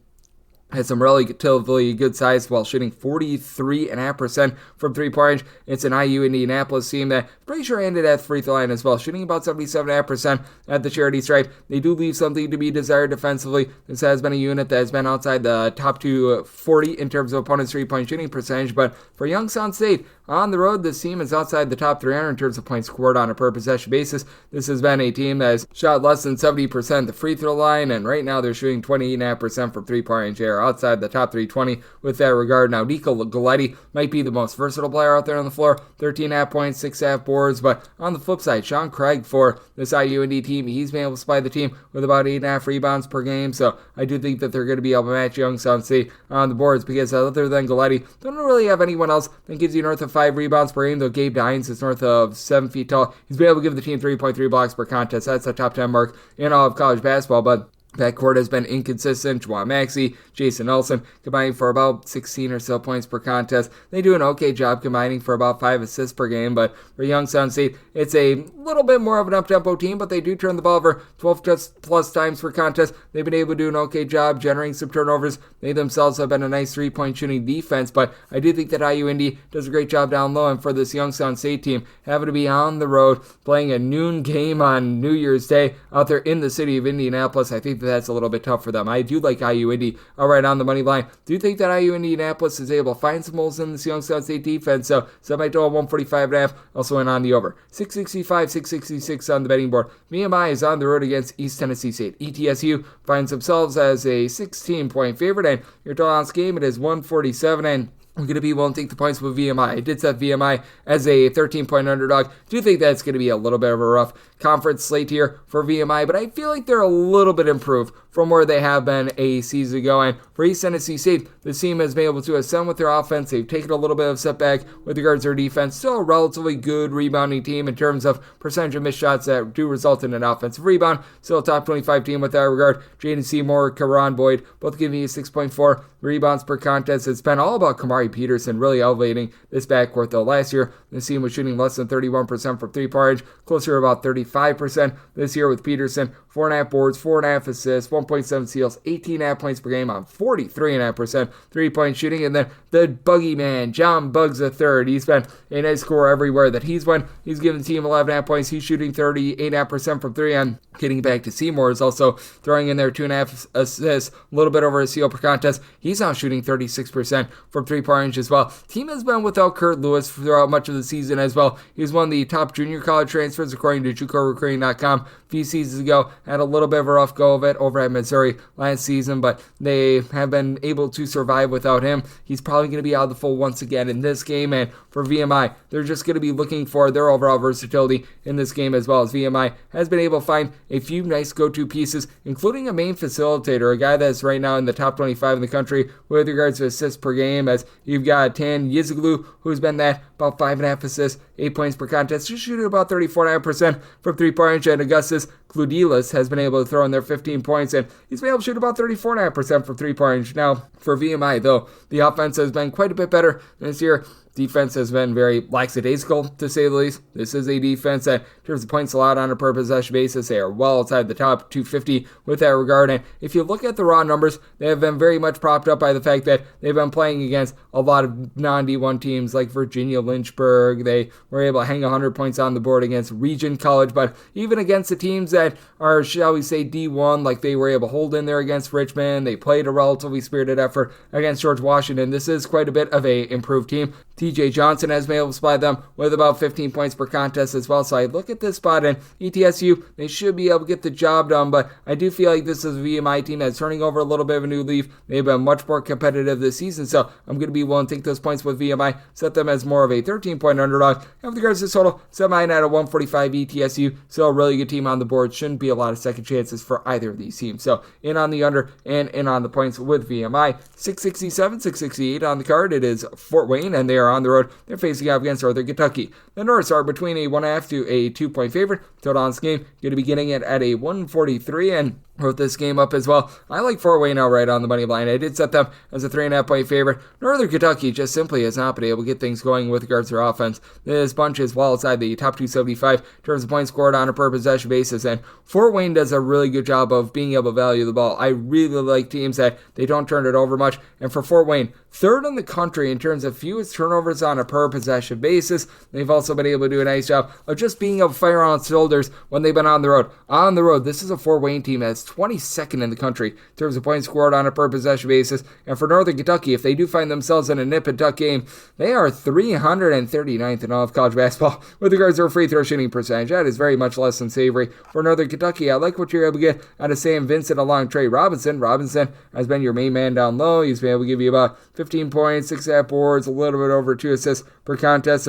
has some relatively good size while shooting 43.5% from three-point range. It's an IU Indianapolis team that pretty sure ended at free throw line as well, shooting about 77.5% at the charity stripe. They do leave something to be desired defensively. This has been a unit that has been outside the top 240 in terms of opponent's three-point shooting percentage, but for Youngstown State, On the road, this team is outside the top 300 in terms of points scored on a per possession basis. This has been a team that has shot less than 70% at the free throw line, and right now they're shooting 28.5% from three-point range. They are outside the top 320 with that regard. Now, Nico Galletti might be the most versatile player out there on the floor. 13.5 points, 6.5 boards, but on the flip side, Sean Craig for this IU Indy team, he's been able to supply the team with about 8.5 rebounds per game, so I do think that they're going to be able to match Youngstown St on the boards because other than Galletti, they don't really have anyone else that gives you north of 5 rebounds per game, though Gabe Dines is north of 7 feet tall. He's been able to give the team 3.3 blocks per contest. That's a top 10 mark in all of college basketball, but backcourt has been inconsistent. Juwan Maxey, Jason Nelson combining for about 16 or so points per contest. They do an okay job combining for about 5 assists per game, but for Youngstown State, it's a little bit more of an up-tempo team, but they do turn the ball over 12 plus times per contest. They've been able to do an okay job generating some turnovers. They themselves have been a nice three-point shooting defense, but I do think that IU Indy does a great job down low, and for this Youngstown State team, having to be on the road, playing a noon game on New Year's Day out there in the city of Indianapolis, I think that's a little bit tough for them. I do like IU Indy right on the money line. Do you think that IU Indianapolis is able to find some holes in this Youngstown State defense? So semi-total 145.5, also went on the over. 665, 666 on the betting board. VMI is on the road against East Tennessee State. ETSU finds themselves as a 16-point favorite, and your total on this game, it is 147, and I'm going to be willing to take the points with VMI. I did set VMI as a 13-point underdog. Do think that's going to be a little bit of a rough conference slate here for VMI, but I feel like they're a little bit improved from where they have been a season ago. And for East Tennessee State, the team has been able to ascend with their offense. They've taken a little bit of setback with regards to their defense. Still a relatively good rebounding team in terms of percentage of missed shots that do result in an offensive rebound. Still a top 25 team with that regard. Jaden Seymour, Karan Boyd, both giving you 6.4 rebounds per contest. It's been all about Kamari Peterson really elevating this backcourt, though. Last year, the team was shooting less than 31% from three-point range, closer to about 35% this year with Peterson. 4.5 boards, 4.5 assists, 1.7 steals, 18.5 points per game on 43.5% three-point shooting. And then the buggy man, John Buggs III, he's been a nice scorer everywhere that he's went. He's given the team 11.5 points. He's shooting 38.5% from three. And getting back to Seymour is also throwing in there 2.5 assists, a little bit over a steal per contest. He's now shooting 36% from three-point range as well. Team has been without Kurt Lewis throughout much of the season as well. He was one of the top junior college transfers according to JUCOrecruiting.com a few seasons ago. Had a little bit of a rough go of it over at Missouri last season, but they have been able to survive without him. He's probably going to be out of the fold once again in this game, and for VMI, they're just going to be looking for their overall versatility in this game as well, as VMI has been able to find a few nice go-to pieces, including a main facilitator, a guy that's right now in the top 25 in the country with regards to assists per game, as you've got Tan Yiziglu, who's been that, about 5.5 assists, 8 points per contest, just shooting about 34.5% from three-point range, and Augustus Cludilas has been able to throw in there 15 points, and he's been able to shoot about 34.5% from three-point range. Now, for VMI, though, the offense has been quite a bit better this year. Defense has been very lackadaisical, to say the least. This is a defense that, in terms of points allowed on a per possession basis, they are well outside the top 250 with that regard. And if you look at the raw numbers, they have been very much propped up by the fact that they've been playing against a lot of non-D1 teams like Virginia Lynchburg. They were able to hang 100 points on the board against Region College, but even against the teams that are, shall we say, D1, like they were able to hold in there against Richmond. They played a relatively spirited effort against George Washington. This is quite a bit of a improved team. TJ Johnson has been able to supply them with about 15 points per contest as well. So I look at this spot, and ETSU, they should be able to get the job done, but I do feel like this is a VMI team that's turning over a little bit of a new leaf. They've been much more competitive this season, so I'm going to be willing to take those points with VMI, set them as more of a 13-point underdog. And with regards to this total, set mine at a 145 ETSU. So a really good team on the board. Shouldn't be a lot of second chances for either of these teams. So in on the under and in on the points with VMI. 667, 668 on the card. It is Fort Wayne, and they are on the road. They're facing off against Northern Kentucky. The Norths are between a 1.5 to a 2-point favorite. Total on this game, going to be getting it at a 143, and wrote this game up as well. I like Fort Wayne outright on the money line. I did set them as a 3.5-point favorite. Northern Kentucky just simply has not been able to get things going with regards to their offense. This bunch is well outside the top 275 in terms of points scored on a per possession basis, and Fort Wayne does a really good job of being able to value the ball. I really like teams that they don't turn it over much, and for Fort Wayne, third in the country in terms of fewest turnovers on a per possession basis. They've also been able to do a nice job of just being able to fire on cylinders when they've been on the road. On the road, this is a Fort Wayne team that's 22nd in the country in terms of points scored on a per possession basis. And for Northern Kentucky, if they do find themselves in a nip and tuck game, they are 339th in all of college basketball with regards to their free throw shooting percentage. That is very much less than savory for Northern Kentucky. I like what you're able to get out of Sam Vincent along Trey Robinson. Robinson has been your main man down low. He's been able to give you about 15 points, 6.5 boards, a little bit over 2 assists per contest.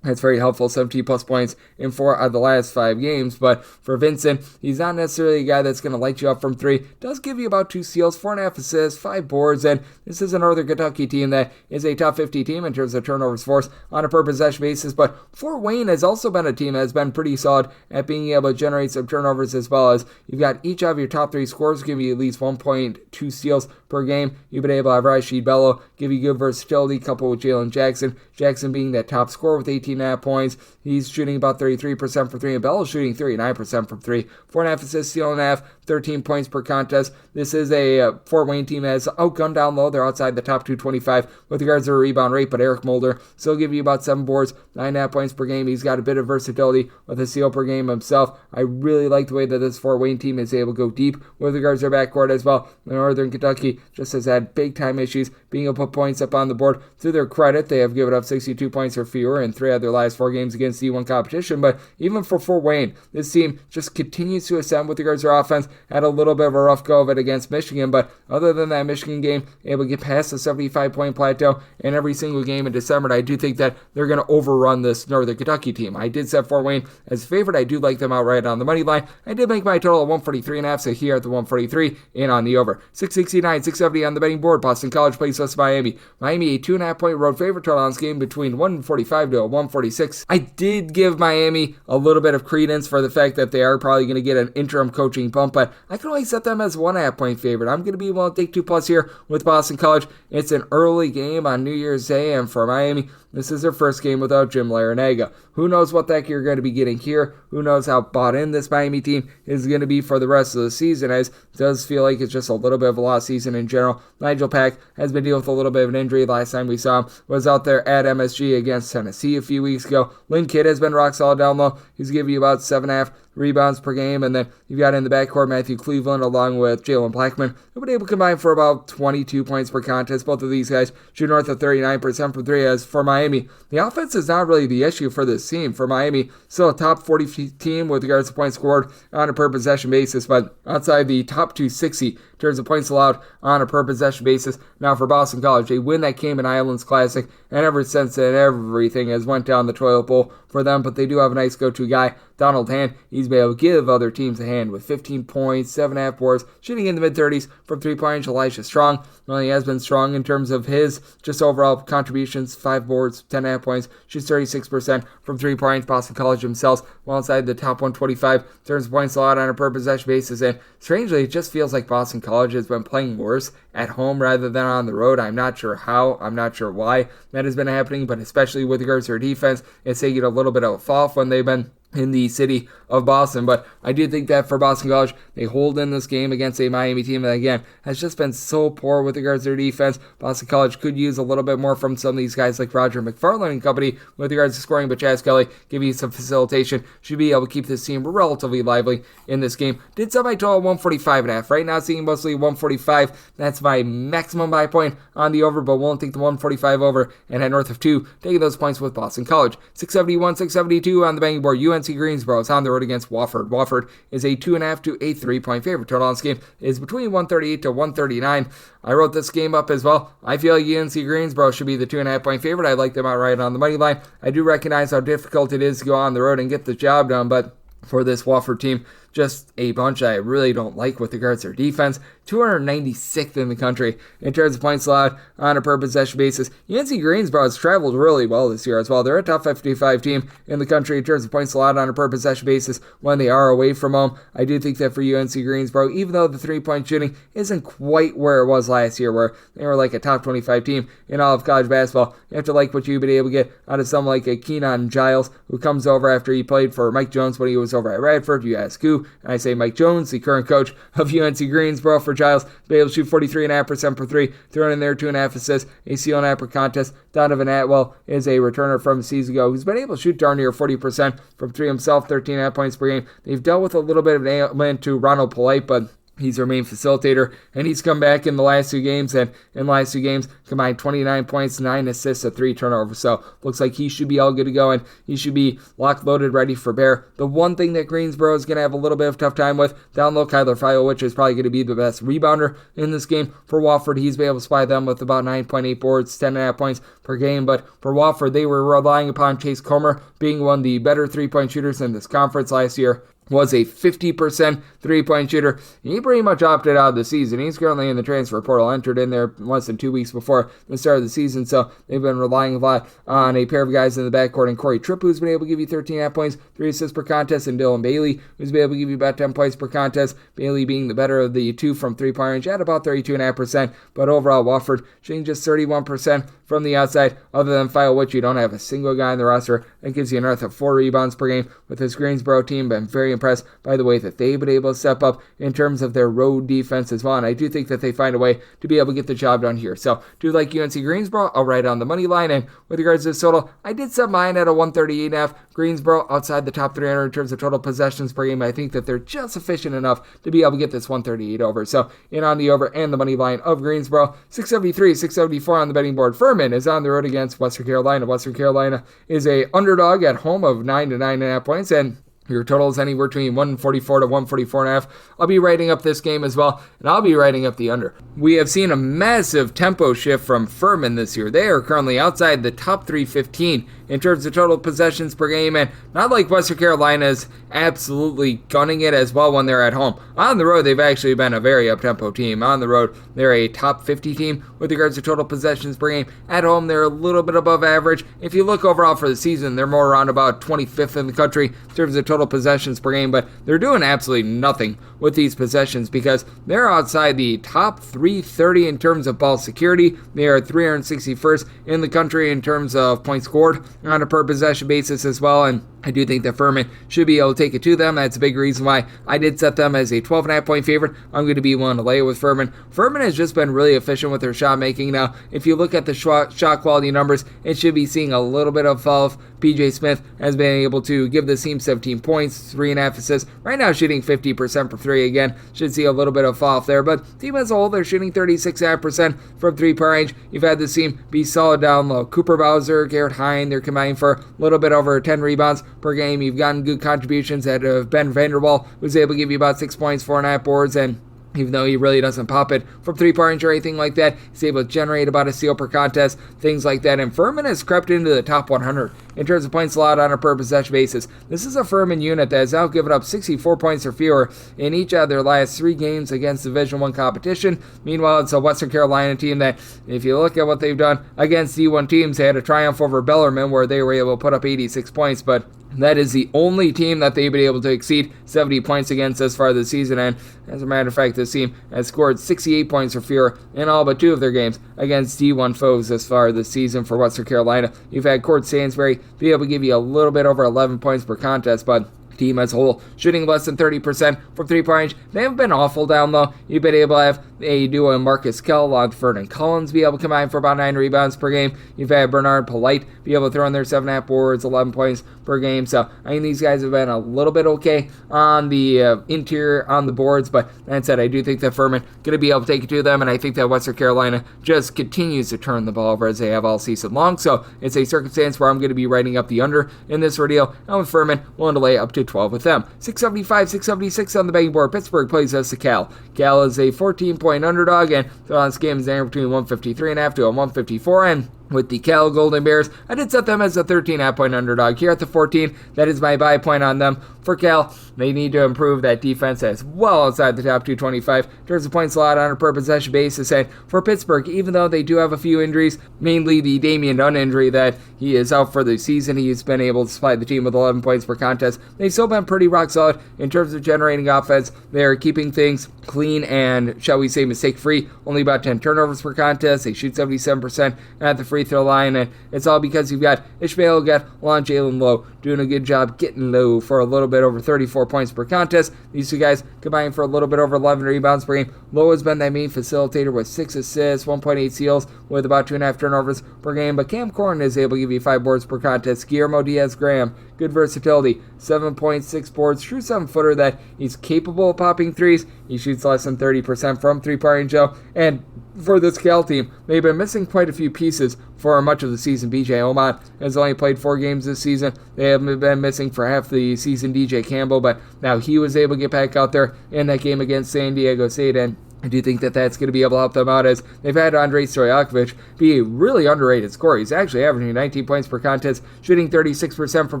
That's very helpful, 17 plus points in 4 out of the last 5 games. But for Vincent, he's not necessarily a guy that's going to light you up from 3. Does give you about 2 steals, 4.5 assists, 5 boards, and this is a Northern Kentucky team that is a top 50 team in terms of turnovers forced on a per possession basis. But Fort Wayne has also been a team that has been pretty solid at being able to generate some turnovers, as well as you've got each of your top 3 scorers give you at least 1.2 steals per game. You've been able to have Rashid Bello give you good versatility, coupled with Jalen Jackson. Jackson being that top scorer with 18.5 points. He's shooting about 33% from 3, and Bello's shooting 39% from 3. 4.5 assists, steal and a half, 13 points per contest. This is a Fort Wayne team that has outgunned down low. They're outside the top 225 with regards to their rebound rate, but Eric Mulder still give you about 7 boards, 9.5 points per game. He's got a bit of versatility with a steal per game himself. I really like the way that this Fort Wayne team is able to go deep with regards to their backcourt as well. Northern Kentucky just has had big time issues being able to put points up on the board. To their credit, they have given up 62 points or fewer in 3 of their last 4 games against D1 competition, but even for Fort Wayne, this team just continues to ascend with regards to their offense. Had a little bit of a rough go of it against Michigan, but other than that Michigan game, able to get past the 75-point plateau in every single game in December. I do think that they're going to overrun this Northern Kentucky team. I did set Fort Wayne as a favorite. I do like them outright on the money line. I did make my total of 143.5, so here at the 143 in on the over. 669, 670 on the betting board. Boston College plays West Miami. Miami a 2.5 point road favorite, total on this game between 145 to 146. I did give Miami a little bit of credence for the fact that they are probably going to get an interim coaching bump, but I can only set them as 1.5 point favorite. I'm going to be willing to take 2+ here with Boston College. It's an early game on New Year's Day, and for Miami, this is their first game without Jim Larinaga. Who knows what the heck you're going to be getting here? Who knows how bought in this Miami team is going to be for the rest of the season, as it does feel like it's just a little bit of a lost season in general. Nigel Pack has been dealing with a little bit of an injury. Last time we saw him was out there at MSG against Tennessee a few weeks ago. Lynn Kidd has been rock solid down low. He's giving you about 7.5 rebounds per game, and then you've got in the backcourt Matthew Cleveland along with Jalen Blackman, who've been able to combine for about 22 points per contest. Both of these guys shoot north of 39% from 3, as for Miami, the offense is not really the issue for this team. For Miami, still a top 40 team with regards to points scored on a per possession basis, but outside the top 260 in terms of points allowed on a per possession basis. Now for Boston College, they win that Cayman Islands Classic, and ever since then, everything has went down the toilet bowl for them, but they do have a nice go-to guy, Donald Hand. He's been able to give other teams a hand with 15 points, 7.5 boards, shooting in the mid-30s from 3-point. Elijah Strong, well, he has been strong in terms of his just overall contributions, 5 boards, 10.5 points, shoots 36% from 3 points. Boston College themselves, well inside the top 125 in terms of points allowed on a per possession basis, and strangely, it just feels like Boston College has been playing worse at home rather than on the road. I'm not sure how, I'm not sure why that has been happening, but especially with regards to their defense, it's taking a little bit of a fall off when they've been in the city of Boston. But I do think that for Boston College, they hold in this game against a Miami team that, again, has just been so poor with regards to their defense. Boston College could use a little bit more from some of these guys like Roger McFarland and company with regards to scoring, but Chaz Kelly giving you some facilitation should be able to keep this team relatively lively in this game. Did set my total 145.5. Right now, seeing mostly 145. That's my maximum buy point on the over, but won't take the 145 over and head north of 2, taking those points with Boston College. 671, 672 on the betting board. UNC Greensboro is on the road against Wofford. Wofford is a 2.5 to a 3-point favorite. Total on this game is between 138 to 139. I wrote this game up as well. I feel like UNC Greensboro should be the 2.5 point favorite. I like them outright on the money line. I do recognize how difficult it is to go on the road and get the job done, but for this Wofford team, just a bunch I really don't like with regards to their defense. 296th in the country in terms of points allowed on a per possession basis. UNC Greensboro has traveled really well this year as well. They're a top 55 team in the country in terms of points allowed on a per possession basis when they are away from home. I do think that for UNC Greensboro, even though the 3-point shooting isn't quite where it was last year, where they were like a top 25 team in all of college basketball, you have to like what you've been able to get out of someone like a Keenan Giles, who comes over after he played for Mike Jones when he was over at Radford. You ask who, and I say Mike Jones, the current coach of UNC Greensboro. For Giles, be able to shoot 43.5% per 3, throwing in there 2.5 assists, a steal and a half per contest. Donovan Atwell is a returner from a season ago who's been able to shoot darn near 40% from 3 himself, 13.5 points per game. They've dealt with a little bit of an ailment to Ronald Polite, but He's our main facilitator, and he's come back in the last 2 games, and in the last 2 games, combined 29 points, 9 assists, and 3 turnovers. So, looks like he should be all good to go, and he should be locked-loaded, ready for bear. The one thing that Greensboro is going to have a little bit of a tough time with, down low, Kyler Filowich is probably going to be the best rebounder in this game. For Wofford, he's been able to supply them with about 9.8 boards, 10.5 points per game, but for Wofford, they were relying upon Chase Comer being one of the better three-point shooters in this conference last year. Was a 50% three-point shooter. He pretty much opted out of the season. He's currently in the transfer portal, entered in there less than 2 weeks before the start of the season, so they've been relying a lot on a pair of guys in the backcourt, and Corey Tripp, who's been able to give you 13.5 points, 3 assists per contest, and Dylan Bailey, who's been able to give you about 10 points per contest. Bailey being the better of the 2 from three-point range at about 32.5%, but overall, Wofford shooting just 31% from the outside. Other than Filowich, you don't have a single guy on the roster that gives you north of 4 rebounds per game. With this Greensboro team, been very impressed by the way that they've been able to step up in terms of their road defense as well, and I do think that they find a way to be able to get the job done here. So, do like UNC Greensboro, I'll write on the money line, and with regards to this total, I did set mine at a 138.5. Greensboro outside the top 300 in terms of total possessions per game. I think that they're just sufficient enough to be able to get this 138 over. So, in on the over and the money line of Greensboro, 673, 674 on the betting board. Furman is on the road against Western Carolina. Western Carolina is a underdog at home of 9 to 9.5 points, and your total is anywhere between 144 to 144.5. I'll be writing up this game as well, and I'll be writing up the under. We have seen a massive tempo shift from Furman this year. They are currently outside the top 315 in terms of total possessions per game, and not like Western Carolina is absolutely gunning it as well when they're at home. On the road, they've actually been a very up-tempo team. On the road, they're a top 50 team with regards to total possessions per game. At home, they're a little bit above average. If you look overall for the season, they're more around about 25th in the country in terms of total possessions per game, but they're doing absolutely nothing with these possessions because they're outside the top 330 in terms of ball security. They are 361st in the country in terms of points scored on a per possession basis as well, and I do think that Furman should be able to take it to them. That's a big reason why I did set them as a 12.5 point favorite. I'm going to be willing to lay it with Furman. Furman has just been really efficient with their shot making. Now, if you look at the shot quality numbers, it should be seeing a little bit of fall off. PJ Smith has been able to give the team 17 points, 3.5 assists. Right now, shooting 50% from 3 again. Should see a little bit of fall off there, but team as a whole, they're shooting 36.5% from 3-point range. You've had this team be solid down low. Cooper Bowser, Garrett Hine, they're combining for a little bit over 10 rebounds per game. You've gotten good contributions out of Ben Vanderwall, who's able to give you about 6 points, 4.5 boards, and even though he really doesn't pop it from 3-point range or anything like that, he's able to generate about a steal per contest, things like that. And Furman has crept into the top 100 in terms of points allowed on a per possession basis. This is a Furman unit that has now given up 64 points or fewer in each of their last 3 games against Division I competition. Meanwhile, it's a Western Carolina team that, if you look at what they've done against D1 teams, they had a triumph over Bellarmine where they were able to put up 86 points, but that is the only team that they've been able to exceed 70 points against thus far this season, and as a matter of fact, this team has scored 68 points or fewer in all but 2 of their games against D1 foes thus far this season for Western Carolina. You've had Cord Stansbury be able to give you a little bit over 11 points per contest, but team as a whole shooting less than 30% from 3-point range. They haven't been awful down low. You've been able to have a duo in Marcus Kell along with Vernon Collins be able to combine for about 9 rebounds per game. You've had Bernard Polite be able to throw in their 7.5 boards, 11 points per game. So I think these guys have been a little bit okay on the interior on the boards, but that said, I do think that Furman going to be able to take it to them, and I think that Western Carolina just continues to turn the ball over as they have all season long. So it's a circumstance where I'm going to be writing up the under in this ordeal. And with Furman, willing to lay up to 12 with them. 675, 676 on the betting board. Pittsburgh plays us to Cal. Cal is a 14-point underdog, and the last game is anywhere between 153.5 to a 154, and with the Cal Golden Bears, I did set them as a 13.5 point underdog. Here at the 14, that is my buy point on them. For Cal, they need to improve that defense as well outside the top 225 in terms of points allowed on a per possession basis. And for Pittsburgh, even though they do have a few injuries, mainly the Damian Dunn injury that he is out for the season, he's been able to supply the team with 11 points per contest. They've still been pretty rock solid in terms of generating offense. They're keeping things clean and, shall we say, mistake-free. Only about 10 turnovers per contest. They shoot 77% at the free throw line, and it's all because you've got Ishmael Gatlan, Jalen Lowe doing a good job getting low for a little bit over 34 points per contest. These 2 guys combining for a little bit over 11 rebounds per game. Lowe has been that main facilitator with 6 assists, 1.8 steals, with about 2.5 turnovers per game, but Cam Corn is able to give you 5 boards per contest. Guillermo Diaz-Graham, good versatility, 7.6 boards, true 7-footer that he's capable of popping threes. He shoots less than 30% from three-point range, though, and for this Cal team, they've been missing quite a few pieces for much of the season. BJ Omot has only played 4 games this season. They haven't been missing for half the season DJ Campbell, but now he was able to get back out there in that game against San Diego State, and I do think that that's going to be able to help them out, as they've had Andrei Stojakovic be a really underrated scorer. He's actually averaging 19 points per contest, shooting 36% from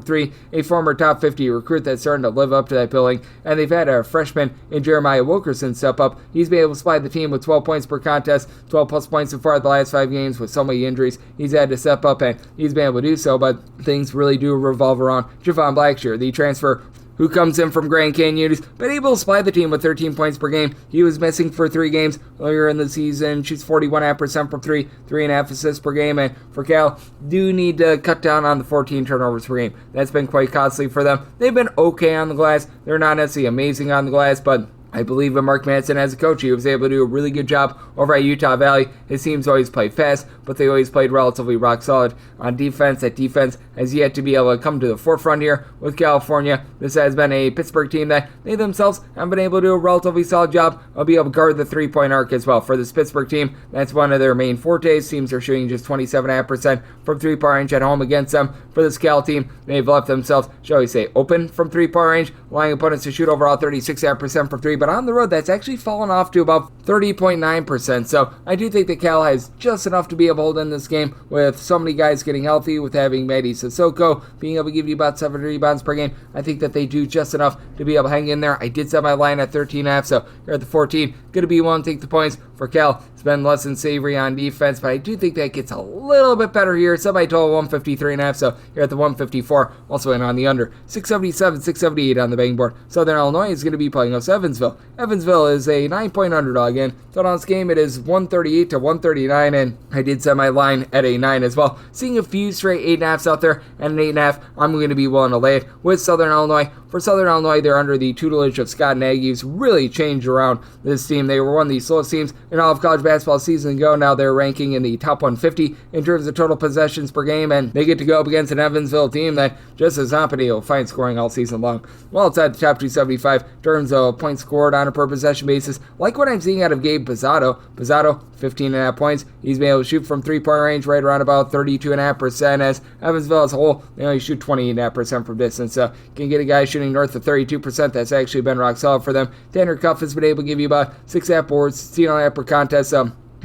3, a former top 50 recruit that's starting to live up to that billing. And they've had a freshman in Jeremiah Wilkerson step up. He's been able to supply the team with 12 points per contest, 12 plus points so far the last 5 games. With so many injuries, he's had to step up, and he's been able to do so, but things really do revolve around Javon Blackshear, the transfer who comes in from Grand Canyon, who's been able to supply the team with 13 points per game. He was missing for 3 games earlier in the season, shoots 41.5% from 3, 3.5 assists per game, and for Cal, do need to cut down on the 14 turnovers per game. That's been quite costly for them. They've been okay on the glass. They're not necessarily amazing on the glass, but I believe in Mark Madsen as a coach. He was able to do a really good job over at Utah Valley. His teams always played fast, but they always played relatively rock solid on defense. That defense has yet to be able to come to the forefront here with California. This has been a Pittsburgh team that they themselves have been able to do a relatively solid job of being able to guard the three-point arc as well. For this Pittsburgh team, that's one of their main fortes. Teams are shooting just 27.5% from three-point range at home against them. For this Cal team, they've left themselves, shall we say, open from three-point range, allowing opponents to shoot overall 36.5% from 3, but on the road, that's actually fallen off to about 30.9%. So I do think that Cal has just enough to be able to hold in this game with so many guys getting healthy, with having Mady Sissoko being able to give you about 7 rebounds per game. I think that they do just enough to be able to hang in there. I did set my line at 13.5, so you're at the 14. Going to be one to take the points for Cal. It's been less than savory on defense, but I do think that gets a little bit better here. Somebody told 153.5, so you're at the 154. Also in on the under. 677, 678 on the betting board. Southern Illinois is going to be playing us Evansville. Evansville is a 9-point underdog, and so on this game it is 138 to 139, and I did set my line at a 9 as well. Seeing a few straight 8.5s out there, and an 8.5, I'm going to be willing to lay it with Southern Illinois. For Southern Illinois, they're under the tutelage of Scott Nagy, who's really changed around this team. They were one of the slowest teams in all of college basketball season ago. Now they're ranking in the top 150 in terms of total possessions per game, and they get to go up against an Evansville team that just has not been able to find scoring all season long. Well, it's at the top 275 in terms of points scored on a per possession basis. Like what I'm seeing out of Gabe Pizzato. Pizzato, 15.5 points. He's been able to shoot from three-point range right around about 32.5%, as Evansville as a whole, they only shoot 28.5% from distance. So you can get a guy shooting north of 32%. That's actually been rock solid for them. Tanner Cuff has been able to give you about 6.5 boards, 16.5 per contest.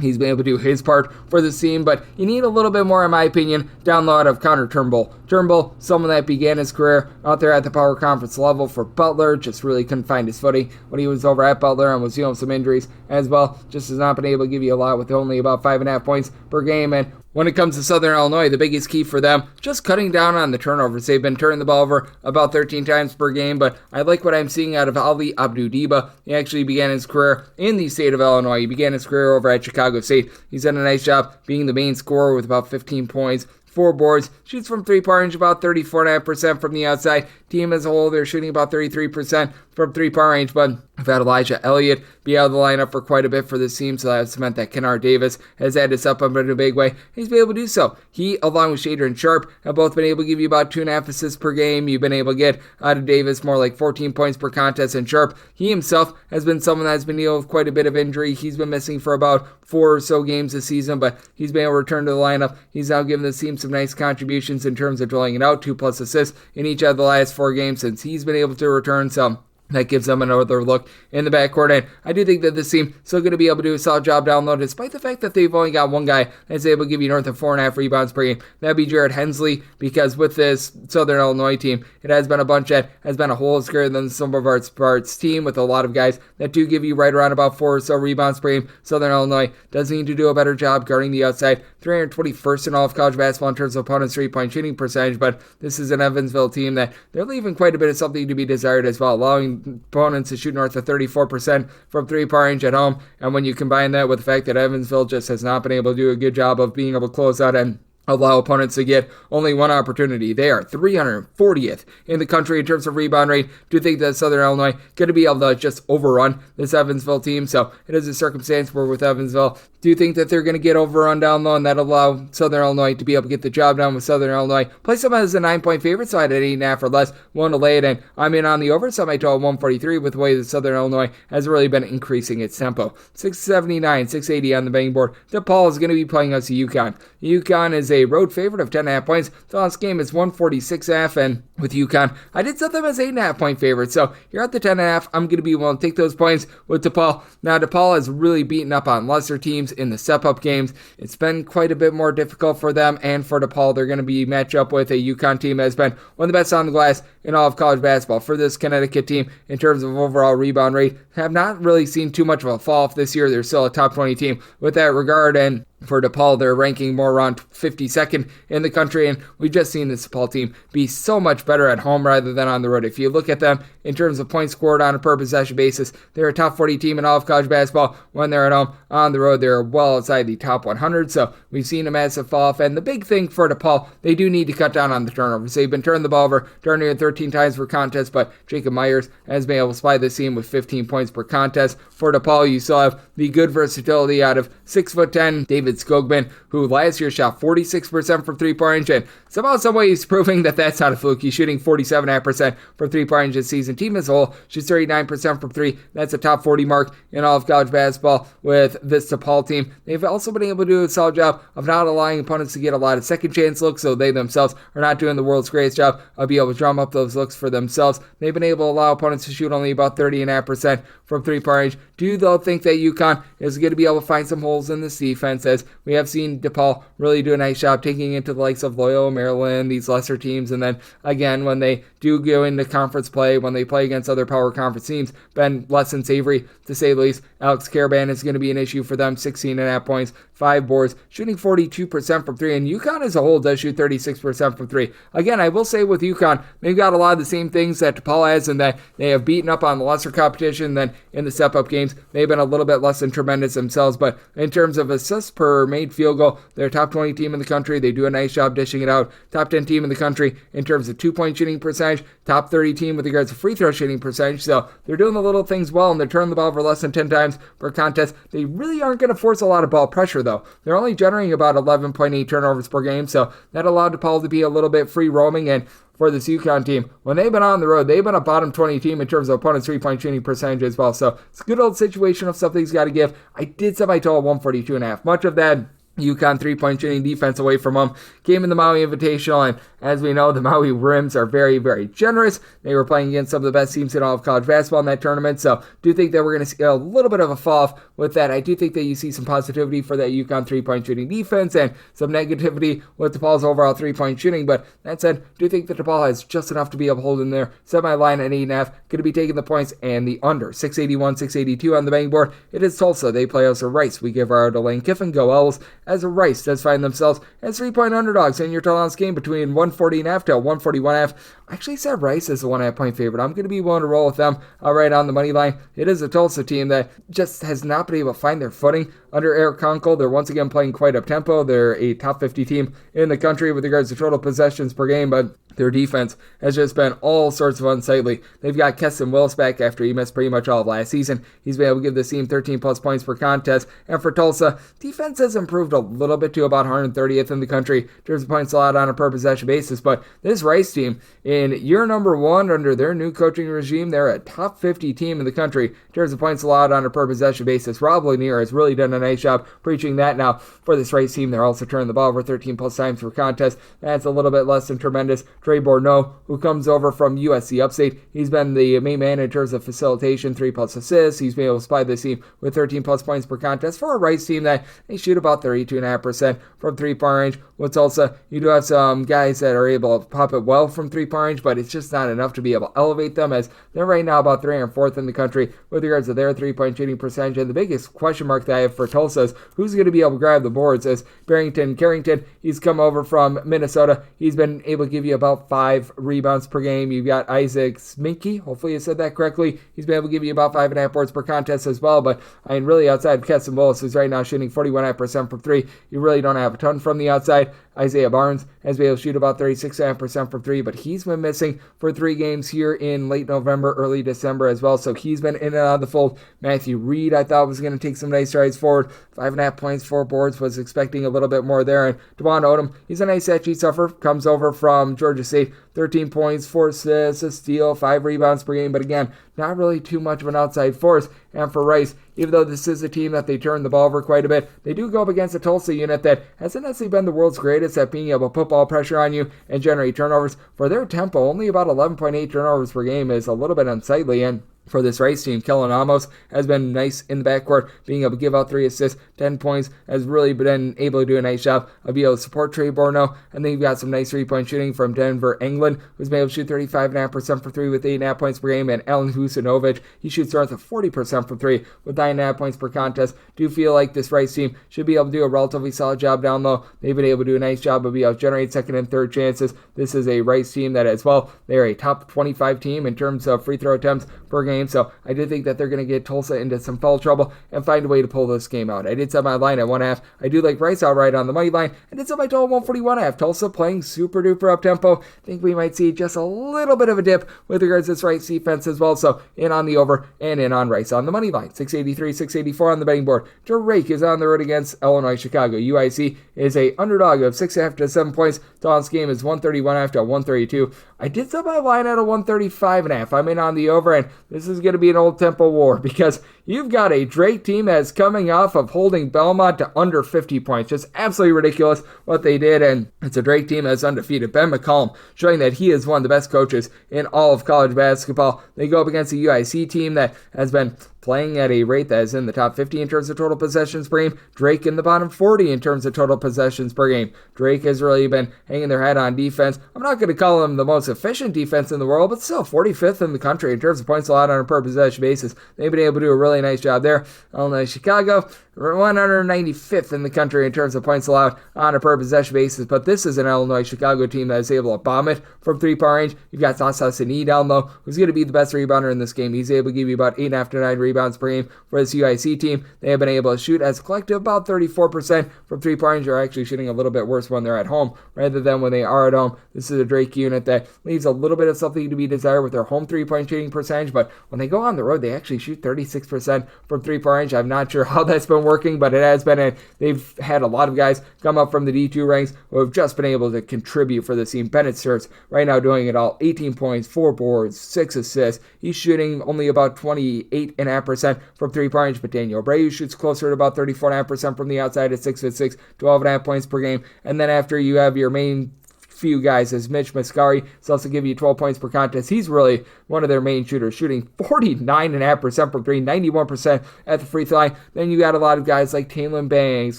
He's been able to do his part for the team, but you need a little bit more, in my opinion, down low out of Connor Turnbull. Turnbull, someone that began his career out there at the power conference level for Butler, just really couldn't find his footing when he was over at Butler and was dealing with some injuries as well. Just has not been able to give you a lot with only about 5.5 points per game. And when it comes to Southern Illinois, the biggest key for them, just cutting down on the turnovers. They've been turning the ball over about 13 times per game, but I like what I'm seeing out of Ali Abdu-Diba. He actually began his career in the state of Illinois. He began his career over at Chicago State. He's done a nice job being the main scorer with about 15 points, 4 boards, shoots from three-point range about 34.5% from the outside. Team as a whole, they're shooting about 33% from three-point range, but I've had Elijah Elliott be out of the lineup for quite a bit for this team, so that's meant that Kennard Davis has had to step up in a big way. He's been able to do so. He, along with Shader and Sharp, have both been able to give you about 2.5 assists per game. You've been able to get out of Davis more like 14 points per contest, and Sharp, he himself has been someone that's been dealing with quite a bit of injury. He's been missing for about 4 or so games this season, but he's been able to return to the lineup. He's now given the team some nice contributions in terms of drawing it out, 2+ assists in each of the last 4 games since he's been able to return some. That gives them another look in the backcourt, and I do think that this team is still going to be able to do a solid job down low, despite the fact that they've only got one guy that's able to give you north of 4.5 rebounds per game. That'd be Jared Hensley, because with this Southern Illinois team, it has been a bunch that has been a whole lot greater than some of our parts team, with a lot of guys that do give you right around about 4 or so rebounds per game. Southern Illinois does need to do a better job guarding the outside. 321st in all of college basketball in terms of opponents' 3-point shooting percentage, but this is an Evansville team that they're leaving quite a bit of something to be desired as well, allowing opponents to shoot north of 34% from three-point range at home. And when you combine that with the fact that Evansville just has not been able to do a good job of being able to close out and allow opponents to get only one opportunity. They are 340th in the country in terms of rebound rate. Do think that Southern Illinois going to be able to just overrun this Evansville team? So it is a circumstance where with Evansville, do you think that they're going to get overrun down low and that'll allow Southern Illinois to be able to get the job done with Southern Illinois? Place them as a 9-point favorite side at 8.5 or less. Willing to lay it in. I'm in on the over, so I might total 143 with the way that Southern Illinois has really been increasing its tempo. 679, 680 on the betting board. DePaul is going to be playing us UConn. UConn is a road favorite of 10.5 points. The last game is 146.5, and with UConn, I did set them as 8.5 point favorites. So you're at the 10.5. I'm going to be willing to take those points with DePaul. Now, DePaul has really beaten up on lesser teams in the step-up games. It's been quite a bit more difficult for them, and for DePaul, they're going to be matched up with a UConn team that has been one of the best on the glass in all of college basketball. For this Connecticut team, in terms of overall rebound rate, have not really seen too much of a fall off this year. They're still a top 20 team with that regard, and for DePaul, they're ranking more around 52nd in the country, and we've just seen this DePaul team be so much better at home rather than on the road. If you look at them in terms of points scored on a per possession basis, they're a top 40 team in all of college basketball when they're at home. On the road, they're well outside the top 100, so we've seen a massive fall off. And the big thing for DePaul, they do need to cut down on the turnovers. They've been turning the ball over, turning it 13 times per contest, but Jacob Myers has been able to supply this team with 15 points per contest. For DePaul, you still have the good versatility out of 6'10" David Skogman, who last year shot 46% from three-point range, and somehow, someway, he's proving that that's not a fluke. He's shooting 47.5% from three-point range this season. Team as a whole shoots 39% from three. That's a top 40 mark in all of college basketball with this DePaul team. They've also been able to do a solid job of not allowing opponents to get a lot of second-chance looks, so they themselves are not doing the world's greatest job of being able to drum up those looks for themselves. They've been able to allow opponents to shoot only about 30.5% from three-point range. Do you, though, think that UConn is going to be able to find some holes in this defense, as we have seen DePaul really do a nice job taking into the likes of Loyola Maryland, these lesser teams, and then again, when they do go into conference play, when they play against other power conference teams, been less than savory, to say the least. Alex Caravan is going to be an issue for them, 16.5 points, 5 boards, shooting 42% from three, and UConn as a whole does shoot 36% from three. Again, I will say with UConn, they've got a lot of the same things that DePaul has, and that they have beaten up on the lesser competition than in the step-up games. They've been a little bit less than tremendous themselves, but in terms of assists per made field goal, they're a top 20 team in the country. They do a nice job dishing it out. Top 10 team in the country in terms of two-point shooting percentage, top 30 team with regards to free throw shooting percentage, so they're doing the little things well, and they're turning the ball over less than 10 times per contest. They really aren't going to force a lot of ball pressure, though. They're only generating about 11.8 turnovers per game, so that allowed DePaul to be a little bit free roaming. And for this UConn team, when they've been on the road, they've been a bottom 20 team in terms of opponents' three-point shooting percentage as well. So it's a good old situation of something he's got to give. I did set my total 142.5. Much of that UConn three-point shooting defense away from them came in the Maui Invitational, and as we know, the Maui rims are very, very generous. They were playing against some of the best teams in all of college basketball in that tournament, so do think that we're going to see a little bit of a fall off with that. I do think that you see some positivity for that UConn three-point shooting defense and some negativity with DePaul's overall three-point shooting, but that said, do think that DePaul has just enough to be able to hold in there. Set my line at 8.5, going to be taking the points and the under. 681, 682 on the betting board. It is Tulsa. They play us a Rice. We give our to Lane Kiffin. Go Owls, as a Rice does find themselves as 3-point underdogs in your total on this game between 140.5 to 141.5. I actually said Rice as a 1.5 point favorite. I'm going to be willing to roll with them right on the money line. It is a Tulsa team that just has not been able to find their footing under Eric Conkle. They're once again playing quite up-tempo. They're a top 50 team in the country with regards to total possessions per game, but their defense has just been all sorts of unsightly. They've got Keston Willis back after he missed pretty much all of last season. He's been able to give this team 13-plus points per contest. And for Tulsa, defense has improved a little bit to about 130th in the country in terms of points allowed on a per-possession basis. But this Rice team, in year number one under their new coaching regime, they're a top 50 team in the country in terms of points allowed on a per-possession basis. Rob Lanier has really done a nice job preaching that. Now, for this Rice team, they're also turning the ball over 13-plus times per contest. That's a little bit less than tremendous. Trey Borneau, who comes over from USC Upstate, he's been the main man in terms of facilitation, 3-plus assists. He's been able to supply this team with 13-plus points per contest for a Rice team that they shoot about 32.5% from three-point range. With Tulsa, you do have some guys that are able to pop it well from three-point range, but it's just not enough to be able to elevate them, as they're right now about 304th in the country with regards to their three-point shooting percentage. And the biggest question mark that I have for Tulsa is who's going to be able to grab the boards, as Barrington Carrington, he's come over from Minnesota. He's been able to give you about 5 rebounds per game. You've got Isaac Sminky, hopefully I said that correctly. He's been able to give you about 5.5 boards per contest as well, but I mean, really outside of Keston Willis, who's right now shooting 41.5% from three, you really don't have a ton from the outside. Isaiah Barnes has been able to shoot about 36.5% from three, but he's been missing for 3 games here in late November, early December as well. So he's been in and out of the fold. Matthew Reed, I thought, was going to take some nice strides forward. 5.5 points, 4 boards, was expecting a little bit more there. And DeWan Odom, he's a nice edgy suffer, comes over from Georgia State. 13 points, 4 assists, a steal, 5 rebounds per game. But again, not really too much of an outside force. And for Rice, even though this is a team that they turn the ball over quite a bit, they do go up against a Tulsa unit that hasn't necessarily been the world's greatest at being able to put ball pressure on you and generate turnovers. For their tempo, only about 11.8 turnovers per game is a little bit unsightly. And for this Rice team, Kellen Amos has been nice in the backcourt, being able to give out 3 assists, 10 points, has really been able to do a nice job of being able to support Trey Borno. And then you've got some nice 3-point shooting from Denver England, who's been able to shoot 35.5% for 3 with 8.5 points per game. And Alan Husinovic, he shoots north of 40% from 3 with 9.5 points per contest. Do feel like this Rice team should be able to do a relatively solid job down low. They've been able to do a nice job of being able to generate second and third chances. This is a Rice team that as well, they're a top 25 team in terms of free throw attempts per game. So I did think that they're going to get Tulsa into some foul trouble and find a way to pull this game out. I did set my line at 1.5. I do like Rice outright on the money line. I did set my total 141.5. Tulsa playing super duper up tempo. I think we might see just a little bit of a dip with regards to this Rice defense as well. So in on the over and in on Rice on the money line. 683, 684 on the betting board. Drake is on the road against Illinois Chicago. UIC is a underdog of 6.5 to 7 points. Total's game is 131.5 to 132. I did set my line at a 135.5. I'm in on the over, and this is going to be an old tempo war because you've got a Drake team that's coming off of holding Belmont to under 50 points. Just absolutely ridiculous what they did, and it's a Drake team that's undefeated. Ben McCollum showing that he is one of the best coaches in all of college basketball. They go up against a UIC team that has been playing at a rate that is in the top 50 in terms of total possessions per game. Drake in the bottom 40 in terms of total possessions per game. Drake has really been hanging their head on defense. I'm not going to call them the most efficient defense in the world, but still 45th in the country in terms of points allowed on a per possession basis. They've been able to do a really nice job there. Illinois Chicago, 195th in the country in terms of points allowed on a per possession basis, but this is an Illinois Chicago team that is able to bomb it from 3-point range. You've got Sasa Sini down low, who's going to be the best rebounder in this game. He's able to give you about 8.5 to 9 rebounds per game for this UIC team. They have been able to shoot as a collective about 34% from 3-point range. They're actually shooting a little bit worse when they're at home rather than when they are at home. This is a Drake unit that leaves a little bit of something to be desired with their home 3-point shooting percentage, but when they go on the road, they actually shoot 36% from 3-point range. I'm not sure how that's been working, but it has been. They've had a lot of guys come up from the D2 ranks who have just been able to contribute for the team. Bennett Sturts right now doing it all. 18 points, 4 boards, 6 assists. He's shooting only about 28.5% from 3-point range, but Daniel Abreu shoots closer to about 34.5% from the outside at 6'6", 12.5 points per game. And then after you have your main few guys as Mitch Mascari, he's also giving you 12 points per contest. He's really one of their main shooters, shooting 49.5% from 3, 91% at the free throw line. Then you got a lot of guys like Taylor Banks,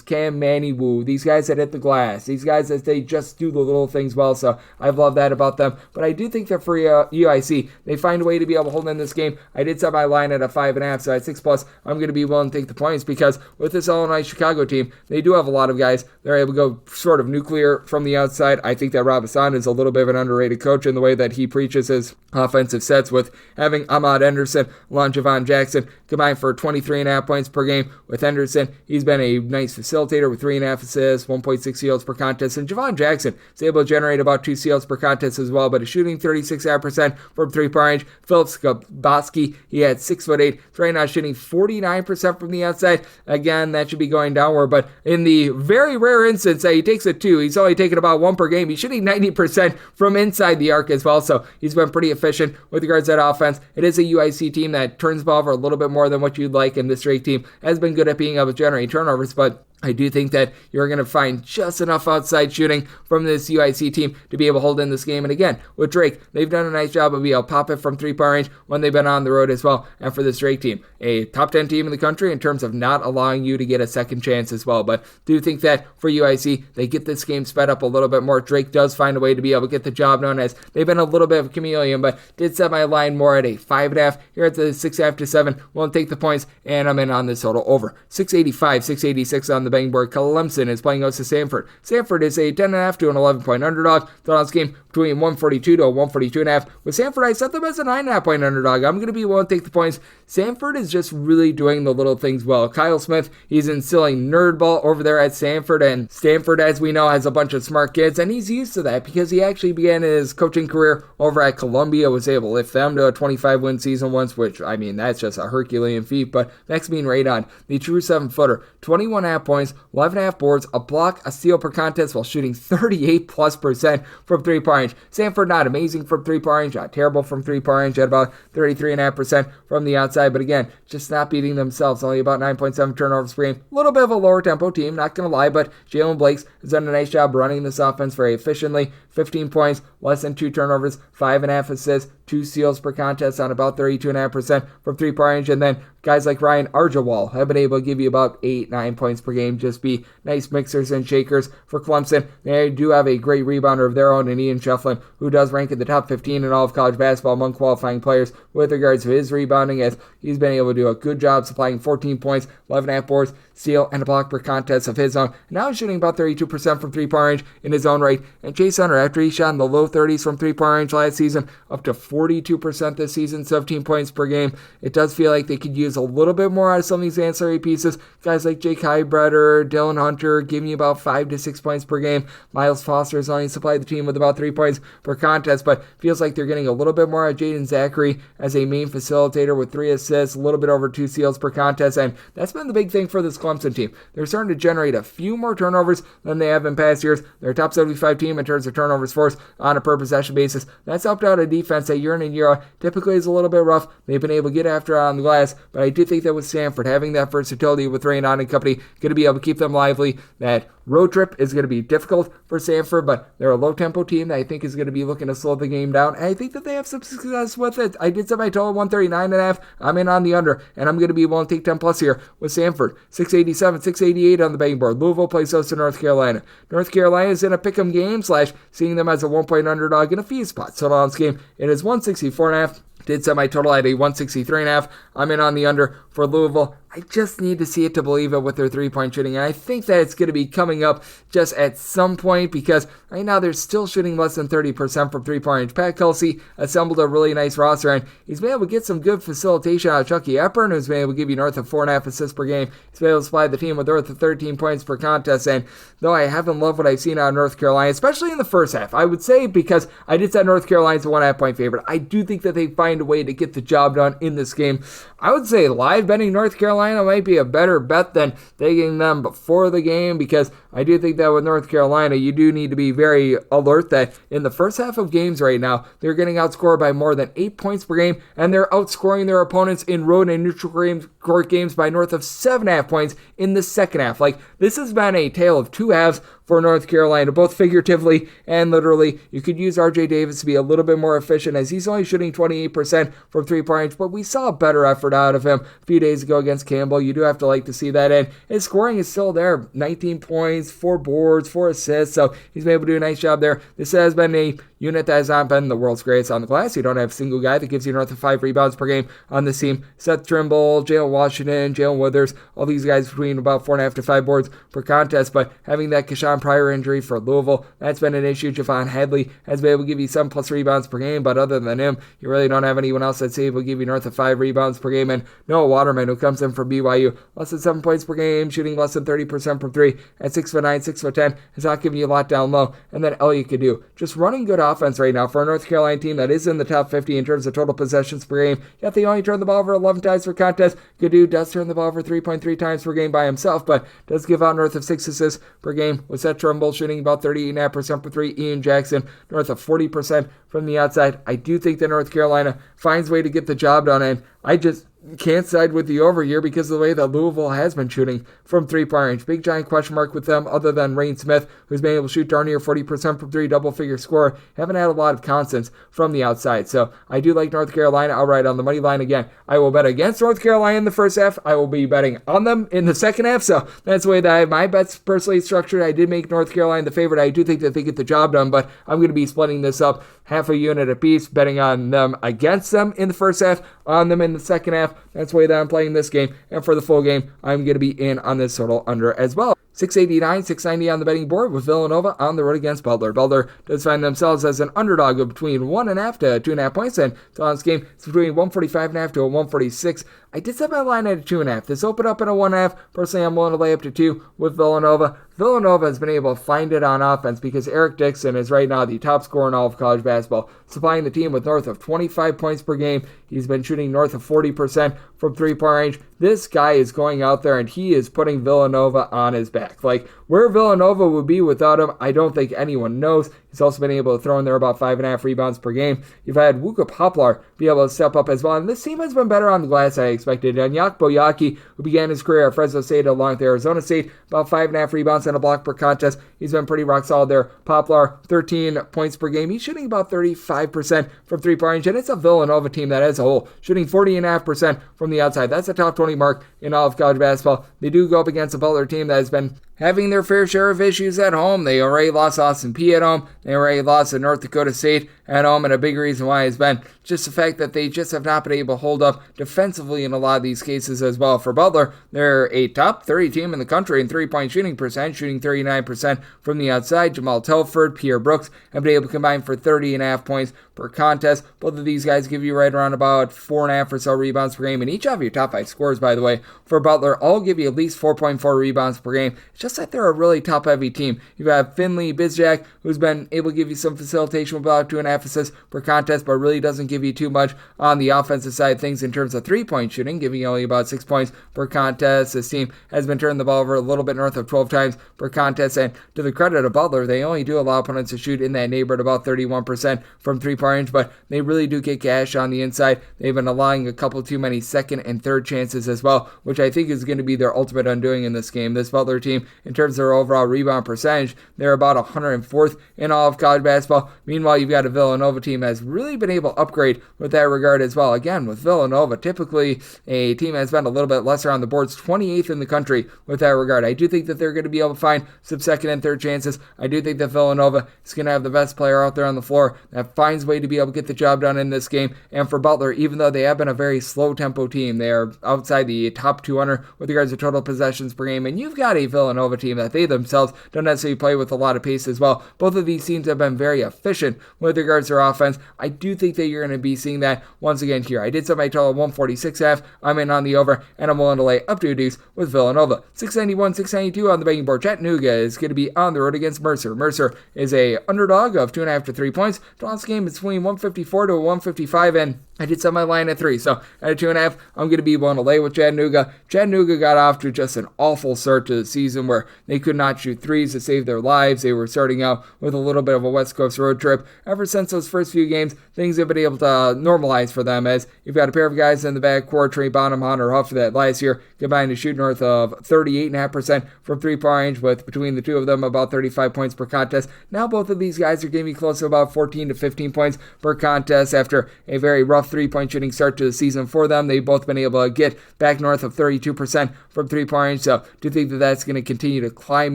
Cam Maniwu, these guys that hit the glass, these guys that they just do the little things well, so I've loved that about them. But I do think that for UIC, they find a way to be able to hold in this game. I did set my line at a 5.5, so at 6+, I'm going to be willing to take the points because with this Illinois Chicago team, they do have a lot of guys. They're able to go sort of nuclear from the outside. I think that Rob Hassan is a little bit of an underrated coach in the way that he preaches his offensive sets with having Ahmad Henderson, along Javon Jackson, combined for 23.5 points per game. With Henderson, he's been a nice facilitator with 3.5 assists, 1.6 steals per contest, and Javon Jackson is able to generate about 2 steals per contest as well, but is shooting 36.5% from 3-point range. Phillips Skaboski, he had 6'8", right now shooting 49% from the outside. Again, that should be going downward, but in the very rare instance that he takes a 2, he's only taking about 1 per game. He's shooting 90% from inside the arc as well, so he's been pretty efficient with regards to that offense. It is a UIC team that turns the ball over a little bit more than what you'd like, and this Drake team has been good at being able to generate turnovers, but I do think that you're going to find just enough outside shooting from this UIC team to be able to hold in this game. And again, with Drake, they've done a nice job of being able to pop it from 3-point range when they've been on the road as well. And for this Drake team, a top 10 team in the country in terms of not allowing you to get a second chance as well. But do think that for UIC, they get this game sped up a little bit more. Drake does find a way to be able to get the job done, as they've been a little bit of a chameleon, but did set my line more at a 5.5. Here at the 6.5 to 7. Won't take the points, and I'm in on this total over. 685, 686 on the the betting board, Clemson is playing host to Stanford. Stanford is a 10.5 to an 11-point underdog. Thought on this game between 142 to a 142.5. With Stanford, I set them as a 9.5-point underdog. I'm going to be willing to take the points. Stanford is just really doing the little things well. Kyle Smith, he's instilling nerd ball over there at Stanford, and Stanford, as we know, has a bunch of smart kids, and he's used to that because he actually began his coaching career over at Columbia, was able to lift them to a 25-win season once, which, I mean, that's just a Herculean feat. But next being Radon, the true 7-footer, 21.5 points, 11.5 boards, a block, a steal per contest while shooting 38+% from three-point range. Samford not amazing from three-point range, not terrible from three-point range, at about 33.5% from the outside, but again, just not beating themselves, only about 9.7 turnovers per game. A little bit of a lower tempo team, not going to lie, but Jalen Blakes has done a nice job running this offense very efficiently. 15 points, less than 2 turnovers, 5.5 assists, 2 steals per contest on about 32.5% from three-point range, and then guys like Ryan Arjawal have been able to give you about 8-9 points per game, just be nice mixers and shakers for Clemson. They do have a great rebounder of their own in Ian Shefflin, who does rank in the top 15 in all of college basketball among qualifying players with regards to his rebounding, as he's been able to do a good job supplying 14 points, 11.5 boards, steal, and a block per contest of his own. And now he's shooting about 32% from three-point range in his own right. And Chase Hunter, after he shot in the low 30s from three-point range last season, up to 42% this season, 17 points per game. It does feel like they could use a little bit more out of some of these ancillary pieces. Guys like Jake Highbretter, Dylan Hunter, give me about 5 to 6 points per game. Miles Foster has only supplied the team with about 3 points per contest, but feels like they're getting a little bit more out of Jaden Zachary as a main facilitator with 3 assists, a little bit over 2 steals per contest, and that's been the big thing for this Clemson team. They're starting to generate a few more turnovers than they have in past years. They're a top 75 team in terms of turnovers forced on a per possession basis. That's helped out a defense that year in and year out typically is a little bit rough. They've been able to get after it on the glass, but I do think that with Stanford having that versatility with Rayon and company, going to be able to keep them lively. That road trip is going to be difficult for Stanford, but they're a low-tempo team that I think is going to be looking to slow the game down, and I think that they have some success with it. I did set my total 139.5. I'm in on the under, and I'm going to be willing to take 10 plus here with Stanford. 687, 688 on the betting board. Louisville plays host to North Carolina. North Carolina is in a pick'em game / seeing them as a 1-point underdog in a few spots. So on this game, it is 164.5. Did set my total at a 163.5. I'm in on the under for Louisville. I just need to see it to believe it with their three-point shooting, and I think that it's going to be coming up just at some point because right now they're still shooting less than 30% from three-point range. Pat Kelsey assembled a really nice roster, and he's been able to get some good facilitation out of Chucky Epern, who's been able to give you north of 4.5 assists per game. He's been able to supply the team with north of 13 points per contest, and though I haven't loved what I've seen out of North Carolina, especially in the first half, I would say because I did set North Carolina as a 1.5 point favorite, I do think that they find a way to get the job done in this game. I would say live betting North Carolina might be a better bet than taking them before the game because I do think that with North Carolina, you do need to be very alert that in the first half of games right now, they're getting outscored by more than 8 points per game, and they're outscoring their opponents in road and neutral court games by north of 7.5 points in the second half. Like, this has been a tale of two halves for North Carolina, both figuratively and literally. You could use RJ Davis to be a little bit more efficient as he's only shooting 28% from three-point range, but we saw a better effort out of him a few days ago against Campbell. You do have to like to see that, and his scoring is still there. 19 points, 4 boards, 4 assists, so he's been able to do a nice job there. This has been a unit that has not been the world's greatest on the glass. You don't have a single guy that gives you north of 5 rebounds per game on this team. Seth Trimble, Jalen Washington, Jalen Withers, all these guys between about 4.5 to 5 boards per contest, but having that Keshawn Pryor injury for Louisville, that's been an issue. Javon Hadley has been able to give you 7 plus rebounds per game, but other than him, you really don't have anyone else that's able to give you north of 5 rebounds per game. And Noah Waterman, who comes in from BYU, less than 7 points per game, shooting less than 30% from 3 at 6'9", 6'10", is not giving you a lot down low. And then Elliot Kadu, just running good offense right now for a North Carolina team that is in the top 50 in terms of total possessions per game. Yet they only turn the ball over 11 times per contest. Kadu does turn the ball over 3.3 times per game by himself, but does give out north of 6 assists per game, with Seth Trimble shooting about 38.5% for 3. Ian Jackson north of 40% from the outside. I do think that North Carolina finds a way to get the job done, and I just can't side with the over here because of the way that Louisville has been shooting from three-point range. Big giant question mark with them other than Rain Smith, who's been able to shoot darn near 40% from 3, double-figure scorer. Haven't had a lot of constants from the outside. So I do like North Carolina outright on the money line again. I will bet against North Carolina in the first half. I will be betting on them in the second half. So that's the way that I have my bets personally structured. I did make North Carolina the favorite. I do think that they get the job done, but I'm going to be splitting this up half a unit apiece, betting on them against them in the first half, on them in the second half. That's the way that I'm playing this game. And for the full game, I'm going to be in on this total under as well. 689, 690 on the betting board with Villanova on the road against Butler. Butler does find themselves as an underdog of between 1.5 to 2.5 points, and so on this game, it's between 145.5 to a 146. I did set my line at a 2.5. This opened up at a 1.5. Personally, I'm willing to lay up to 2 with Villanova. Villanova has been able to find it on offense because Eric Dixon is right now the top scorer in all of college basketball, supplying the team with north of 25 points per game. He's been shooting north of 40% from three-point range. This guy is going out there and he is putting Villanova on his back. Like, where Villanova would be without him, I don't think anyone knows. He's also been able to throw in there about 5.5 rebounds per game. You've had Wuka Poplar be able to step up as well, and this team has been better on the glass than I expected. And Yak Boyaki, who began his career at Fresno State along with Arizona State, about 5.5 rebounds and a block per contest. He's been pretty rock solid there. Poplar, 13 points per game. He's shooting about 35% from three-point range, and it's a Villanova team that as a whole, shooting 40.5% from the outside. That's a top 20 mark in all of college basketball. They do go up against a Butler team that has been having their fair share of issues at home. They already lost Austin Peay at home. They already lost to North Dakota State at home, and a big reason why has been just the fact that they just have not been able to hold up defensively in a lot of these cases as well. For Butler, they're a top 30 team in the country in three-point shooting percent, shooting 39% from the outside. Jamal Telford, Pierre Brooks have been able to combine for 30.5 points per contest. Both of these guys give you right around about 4.5 or so rebounds per game, and each of your top 5 scorers, by the way, for Butler, all give you at least 4.4 rebounds per game. It's just that they're a really top-heavy team. You have Finley Bizjack, who's been able to give you some facilitation with about 2.5 assists per contest, but really doesn't give you too much on the offensive side of things in terms of three-point shooting, giving you only about 6 points per contest. This team has been turning the ball over a little bit north of 12 times per contest, and to the credit of Butler, they only do allow opponents to shoot in that neighborhood about 31% from three-point range, but they really do get cash on the inside. They've been allowing a couple too many second and third chances as well, which I think is going to be their ultimate undoing in this game. This Butler team, in terms of their overall rebound percentage, they're about 104th in all of college basketball. Meanwhile, you've got a Villanova team that's really been able to upgrade with that regard as well. Again, with Villanova, typically a team that's been a little bit lesser on the boards, 28th in the country with that regard. I do think that they're going to be able to find some second and third chances. I do think that Villanova is going to have the best player out there on the floor that finds a way to be able to get the job done in this game. And for Butler, even though they have been a very slow tempo team, they are outside the top 200 with regards to total possessions per game. And you've got a Villanova team that they themselves don't necessarily play with a lot of pace as well. Both of these teams have been very efficient with regards to their offense. I do think that you're going to be seeing that once again here. I did set my total 146.5. I'm in on the over, and I'm willing to lay up to a deuce with Villanova. 691, 692 on the betting board. Chattanooga is going to be on the road against Mercer. Mercer is a underdog of 2.5 to 3 points. Toss game between 154 to 155, and I did set my line at 3. So at a 2.5, I'm going to be willing to lay with Chattanooga. Chattanooga got off to just an awful start to the season where they could not shoot threes to save their lives. They were starting out with a little bit of a West Coast road trip. Ever since those first few games, things have been able to normalize for them, as you've got a pair of guys in the backcourt, Trey Bonham, Hunter Huff, that last year combined to shoot north of 38.5% from three-point range, with between the two of them about 35 points per contest. Now both of these guys are getting close to about 14 to 15 points per contest after a very rough three-point shooting start to the season for them. They've both been able to get back north of 32% from three-point range, so do think that that's going to continue to climb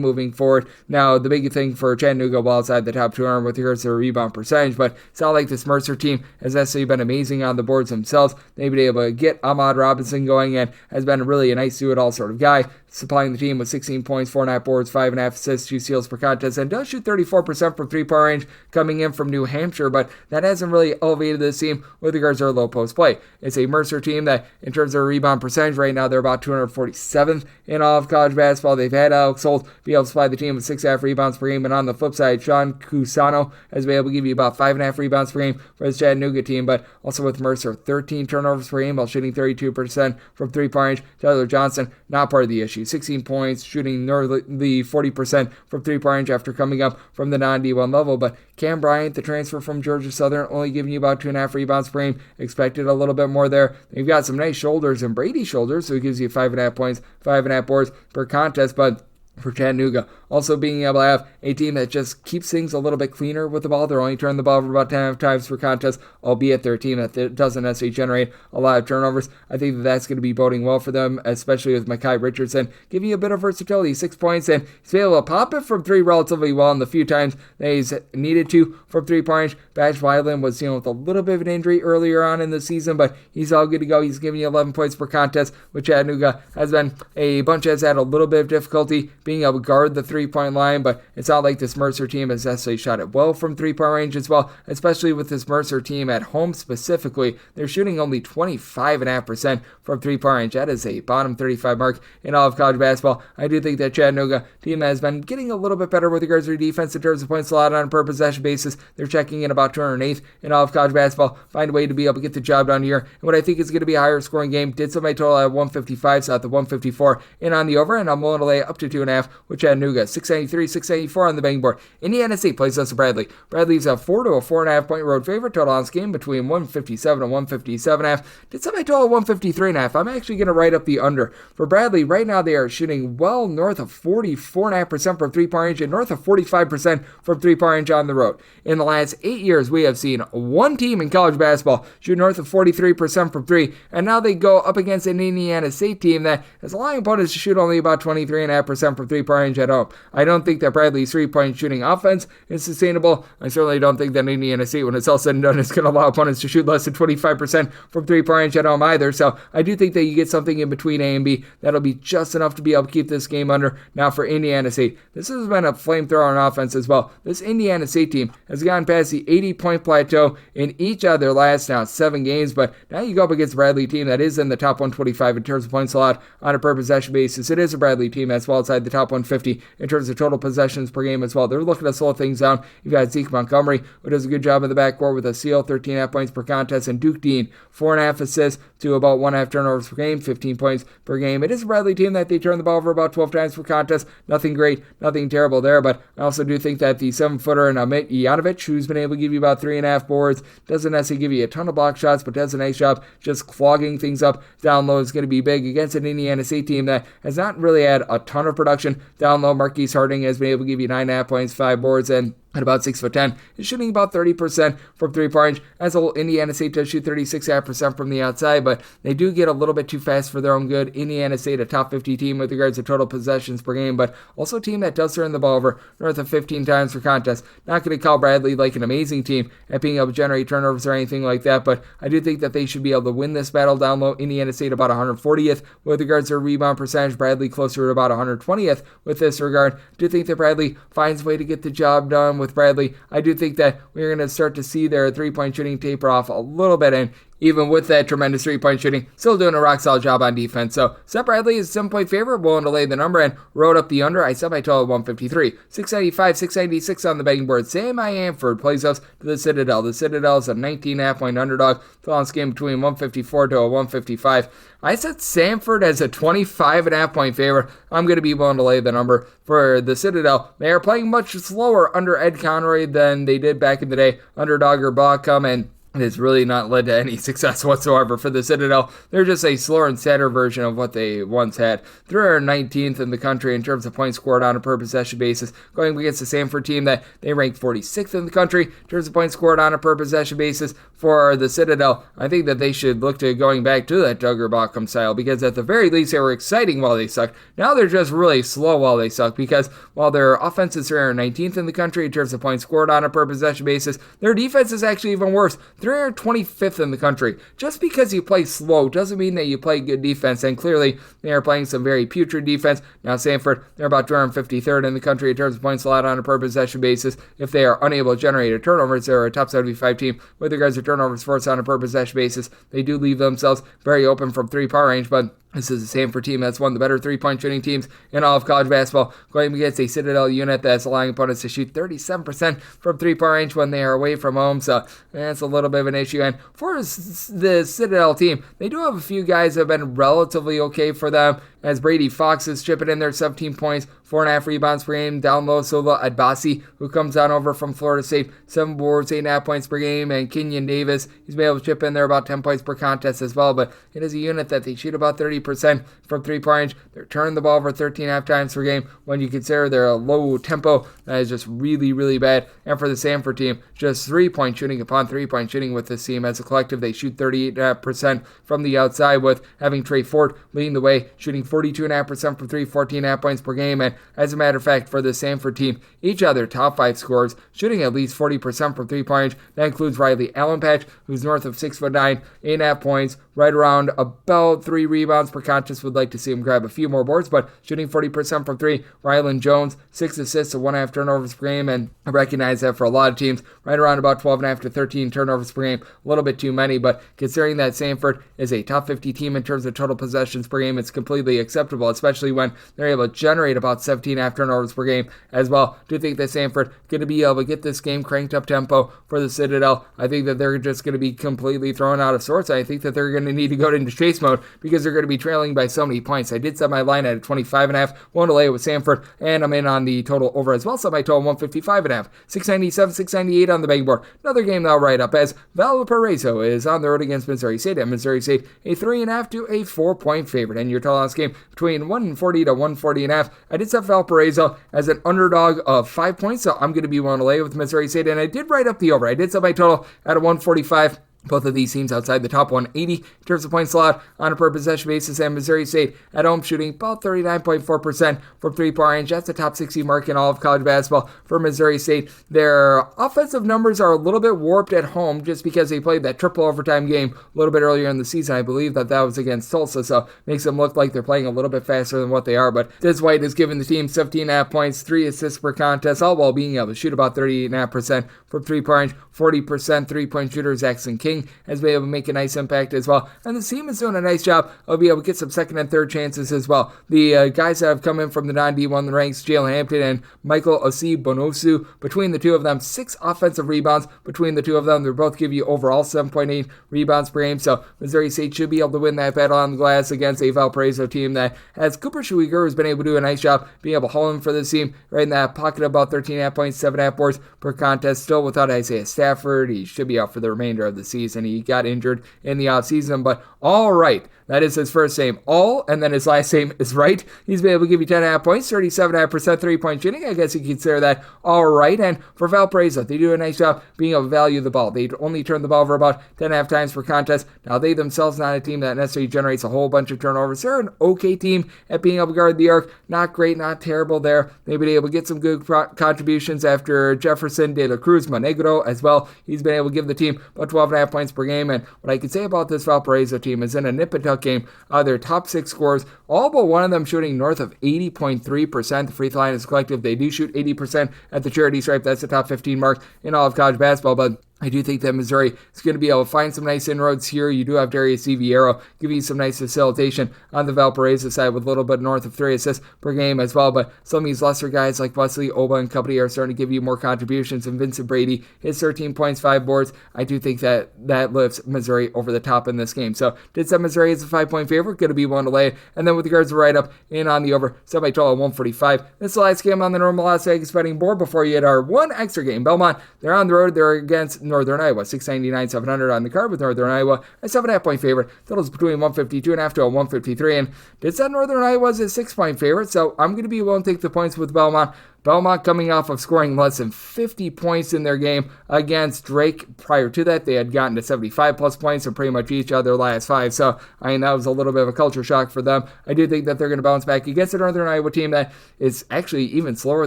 moving forward. Now, the big thing for Chattanooga, well outside the top 200 with regards to their rebound percentage, but it's not like this Mercer team has necessarily been amazing on the boards themselves. They've been able to get Ahmad Robinson going and has been really a nice do-it-all sort of guy, supplying the team with 16 points, 4.5 boards, 5.5 assists, 2 steals per contest, and does shoot 34% from three-point range coming in from New Hampshire, but that hasn't really elevated this team with regards to their low post play. It's a Mercer team that, in terms of their rebound percentage right now, they're about 247th in all of college basketball. They've had Alex Holt be able to supply the team with 6.5 rebounds per game, and on the flip side, Sean Cusano has been able to give you about 5.5 rebounds per game for his Chattanooga team, but also with Mercer, 13 turnovers per game while shooting 32% from three-point range. Tyler Johnson, not part of the issue. 16 points, shooting nearly 40% from three-point range after coming up from the non-D1 level, but Cam Bryant, the transfer from Georgia Southern, only giving you about 2.5 rebounds per game. Expected a little bit more there. They've got some nice shoulders and Brady shoulders, so he gives you 5.5 points, 5.5 boards per contest, but for Chattanooga. Also being able to have a team that just keeps things a little bit cleaner with the ball. They're only turning the ball over about 10 times per contest, albeit they're a team that doesn't necessarily generate a lot of turnovers. I think that's going to be boding well for them, especially with Mekhi Richardson giving you a bit of versatility. 6 points, and he's been able to pop it from three relatively well in the few times that he's needed to from three-point range. Badge Wyland was dealing with a little bit of an injury earlier on in the season, but he's all good to go. He's giving you 11 points per contest, which Chattanooga has been a bunch has had a little bit of difficulty being able to guard the three-point line, but it's not like this Mercer team has necessarily shot it well from three-point range as well, especially with this Mercer team at home specifically. They're shooting only 25.5% from three-point range. That is a bottom 35 mark in all of college basketball. I do think that Chattanooga team has been getting a little bit better with regards to their defense in terms of points allowed on a per possession basis. They're checking in about 208th in all of college basketball. Find a way to be able to get the job done here. And what I think is going to be a higher scoring game. Did set my total at 155, so at the 154 in on the over, and I'm willing to lay up to 2.5 with Chattanooga. 693, 684 on the betting board. Indiana State plays us to Bradley. Bradley's a 4 to a 4.5 point road favorite. Total on this game between 157 and 157.5. Did set my total 153.5. I'm actually going to write up the under. For Bradley, right now they are shooting well north of 44.5% from three-point range and north of 45% from three-point range on the road. In the last 8 years, we have seen one team in college basketball shoot north of 43% from three, and now they go up against an Indiana State team that is allowing opponents to shoot only about 23.5% from three-point range at home. I don't think that Bradley's three-point shooting offense is sustainable. I certainly don't think that Indiana State, when it's all said and done, is going to allow opponents to shoot less than 25% from three-point range at home either. So I do think that you get something in between A and B that'll be just enough to be able to keep this game under. Now for Indiana State, this has been a flamethrower on offense as well. This Indiana State team has gone past the 80-point plateau in each of their last 7 games, but now you go up against a Bradley team that is in the top 125 in terms of points allowed on a per possession basis. It is a Bradley team that's well outside the top 150 in terms of total possessions per game as well. They're looking to slow things down. You've got Zeke Montgomery, who does a good job in the backcourt with a steal, 13.5 points per contest, and Duke Dean, 4.5 assists to about 1.5 turnovers per game, 15 points per game. It is a Bradley team that they turn the ball over about 12 times per contest. Nothing great, nothing terrible there, but I also do think that the 7-footer and Amit Janovic, who's been able to give you about 3.5 boards, doesn't necessarily give you a ton of block shots, but does a nice job just clogging things up down low. Is going to be big against an Indiana State team that has not really had a ton of production down low. Marquise Harding has been able to give you 9.5 points, 5 boards, and at about 6'10", is shooting about 30% from three-point range. As a whole, Indiana State does shoot 36.5% from the outside, but they do get a little bit too fast for their own good. Indiana State, a top 50 team with regards to total possessions per game, but also a team that does turn the ball over north of 15 times per contest. Not going to call Bradley like an amazing team at being able to generate turnovers or anything like that, but I do think that they should be able to win this battle down low. Indiana State about 140th with regards to their rebound percentage. Bradley closer to about 120th with this regard. I do think that Bradley finds a way to get the job done with Bradley. I do think that we're going to start to see their three-point shooting taper off a little bit, and even with that tremendous three-point shooting, still doing a rock-solid job on defense. So, Seth Bradley is a 7-point favorite, willing to lay the number, and wrote up the under. I set my total at 153. 695, 696 on the betting board. Sam Samford plays us to the Citadel. The Citadel is a 19.5-point underdog. Total on this game between 154 to a 155. I set Samford as a 25.5-point favorite. I'm going to be willing to lay the number for the Citadel. They are playing much slower under Ed Conroy than they did back in the day under Dogger Blockham, and it has really not led to any success whatsoever for the Citadel. They're just a slower and sadder version of what they once had. They're 19th in the country in terms of points scored on a per possession basis, going against the Samford team that they rank 46th in the country in terms of points scored on a per possession basis. For the Citadel, I think that they should look to going back to that Duggar Bockham style, because at the very least they were exciting while they sucked. Now they're just really slow while they suck, because while their offenses are 19th in the country in terms of points scored on a per possession basis, their defense is actually even worse. They're 25th in the country. Just because you play slow doesn't mean that you play good defense, and clearly they are playing some very putrid defense. Now Samford, they're about 253rd in the country in terms of points allowed on a per possession basis. If they are unable to generate a turnovers, they're a top 75 team with regards to turnovers forced on a per possession basis. They do leave themselves very open from three-point range, but this is the Samford team that's one of the better three-point shooting teams in all of college basketball, going against a Citadel unit that's allowing opponents to shoot 37% from three-point range when they are away from home, so that's a little bit of an issue. And for the Citadel team, they do have a few guys that have been relatively okay for them as Brady Fox is chipping in there, 17 points, 4.5 rebounds per game. Down low, Silva Adbasi, who comes on over from Florida State, 7 boards, 8.5 points per game. And Kenyon Davis, he's been able to chip in there about 10 points per contest as well. But it is a unit that they shoot about 30% from three-point range. They're turning the ball over 13.5 times per game when you consider their low tempo. That is just really, really bad. And for the Samford team, just three-point shooting upon three-point shooting with this team. As a collective, they shoot 38% from the outside, with having Trey Ford leading the way, shooting 42.5% from three, 14.5 points per game. And as a matter of fact, for the Samford team, each of their top 5 scorers shooting at least 40% from three-point range. That includes Riley Allenpatch, who's north of 6'9", 8.5 points, right around about 3 rebounds per contest. Would like to see him grab a few more boards, but shooting 40% from 3. Rylan Jones, 6 assists to 1.5 turnovers per game, and I recognize that for a lot of teams, right around about 12.5 to 13 turnovers per game, a little bit too many, but considering that Samford is a top 50 team in terms of total possessions per game, it's completely acceptable, especially when they're able to generate about 17.5 turnovers per game as well. Do think that Samford going to be able to get this game cranked up tempo for the Citadel. I think that they're just going to be completely thrown out of sorts. I think that they're going to need to go into chase mode because they're going to be trailing by so many points. I did set my line at 25.5, won't delay it with Samford, and I'm in on the total over as well. Set my total 155.5, 697, 698 on the betting board. Another game now right up as Valparaiso is on the road against Missouri State, and Missouri State a 3.5 to a 4-point favorite. And your total on this game between 140 to 140.5. I did set Valparaiso as an underdog of 5 points, so I'm going to be willing to lay with Missouri State, and I did write up the over. I did set my total at a 145. Both of these teams outside the top 180 in terms of points allowed on a per possession basis, and Missouri State at home shooting about 39.4% from three-point range. That's the top 60 mark in all of college basketball for Missouri State. Their offensive numbers are a little bit warped at home just because they played that triple overtime game a little bit earlier in the season. I believe that was against Tulsa, so makes them look like they're playing a little bit faster than what they are. But Diz White has given the team 17.5 points, 3 assists per contest, all while being able to shoot about 38.5% from three-point range, 40% three-point shooter. Jackson King has been able to make a nice impact as well. And the team is doing a nice job of being able to get some second and third chances as well. The guys that have come in from the non-D1 ranks, Jalen Hampton and Michael Osi Bonosu, between the two of them, 6 offensive rebounds between the two of them. They both give you overall 7.8 rebounds per game. So Missouri State should be able to win that battle on the glass against a Valparaiso team that has Cooper Schwieger, who's been able to do a nice job being able to haul in for this team right in that pocket of about 13.5 points, 7.5 boards per contest. Still without Isaiah Stafford. He should be out for the remainder of the season. He got injured in the offseason, but all right. That is his first name, All, and then his last name is Right. He's been able to give you 10.5 points, 37.5% three-point shooting. I guess you could consider that all right. And for Valparaiso, they do a nice job being able to value the ball. They only turn the ball over about 10.5 times per contest. Now, they themselves not a team that necessarily generates a whole bunch of turnovers. They're an okay team at being able to guard the arc. Not great, not terrible there. They've been able to get some good contributions after Jefferson de la Cruz Monegro as well. He's been able to give the team about 12.5 points per game. And what I can say about this Valparaiso team is in a nip and tuck game, their top 6 scorers, all but one of them shooting north of 80.3%. The free throw line is collective. They do shoot 80% at the charity stripe. That's the top 15 mark in all of college basketball, but I do think that Missouri is going to be able to find some nice inroads here. You do have Darius Eviero giving you some nice facilitation on the Valparaiso side with a little bit north of 3 assists per game as well. But some of these lesser guys like Wesley Oba and company are starting to give you more contributions. And Vincent Brady, his 13 points, 5 boards. I do think that lifts Missouri over the top in this game. So did set Missouri as a 5-point favorite. Going to be one to lay. And then with regards to right up in on the over, set my total at 145. This is the last game on the normal Las Vegas betting board before you hit our one extra game. Belmont, they're on the road. They're against Northern Iowa, 699, 700 on the card with Northern Iowa, a 7.5 point favorite. Totals between 152.5 to a 153, and did set Northern Iowa as a 6-point favorite, so I'm going to be willing to take the points with Belmont. Belmont coming off of scoring less than 50 points in their game against Drake. Prior to that, they had gotten to 75-plus points in pretty much each of their last 5. So, that was a little bit of a culture shock for them. I do think that they're going to bounce back against the Northern Iowa team that is actually even slower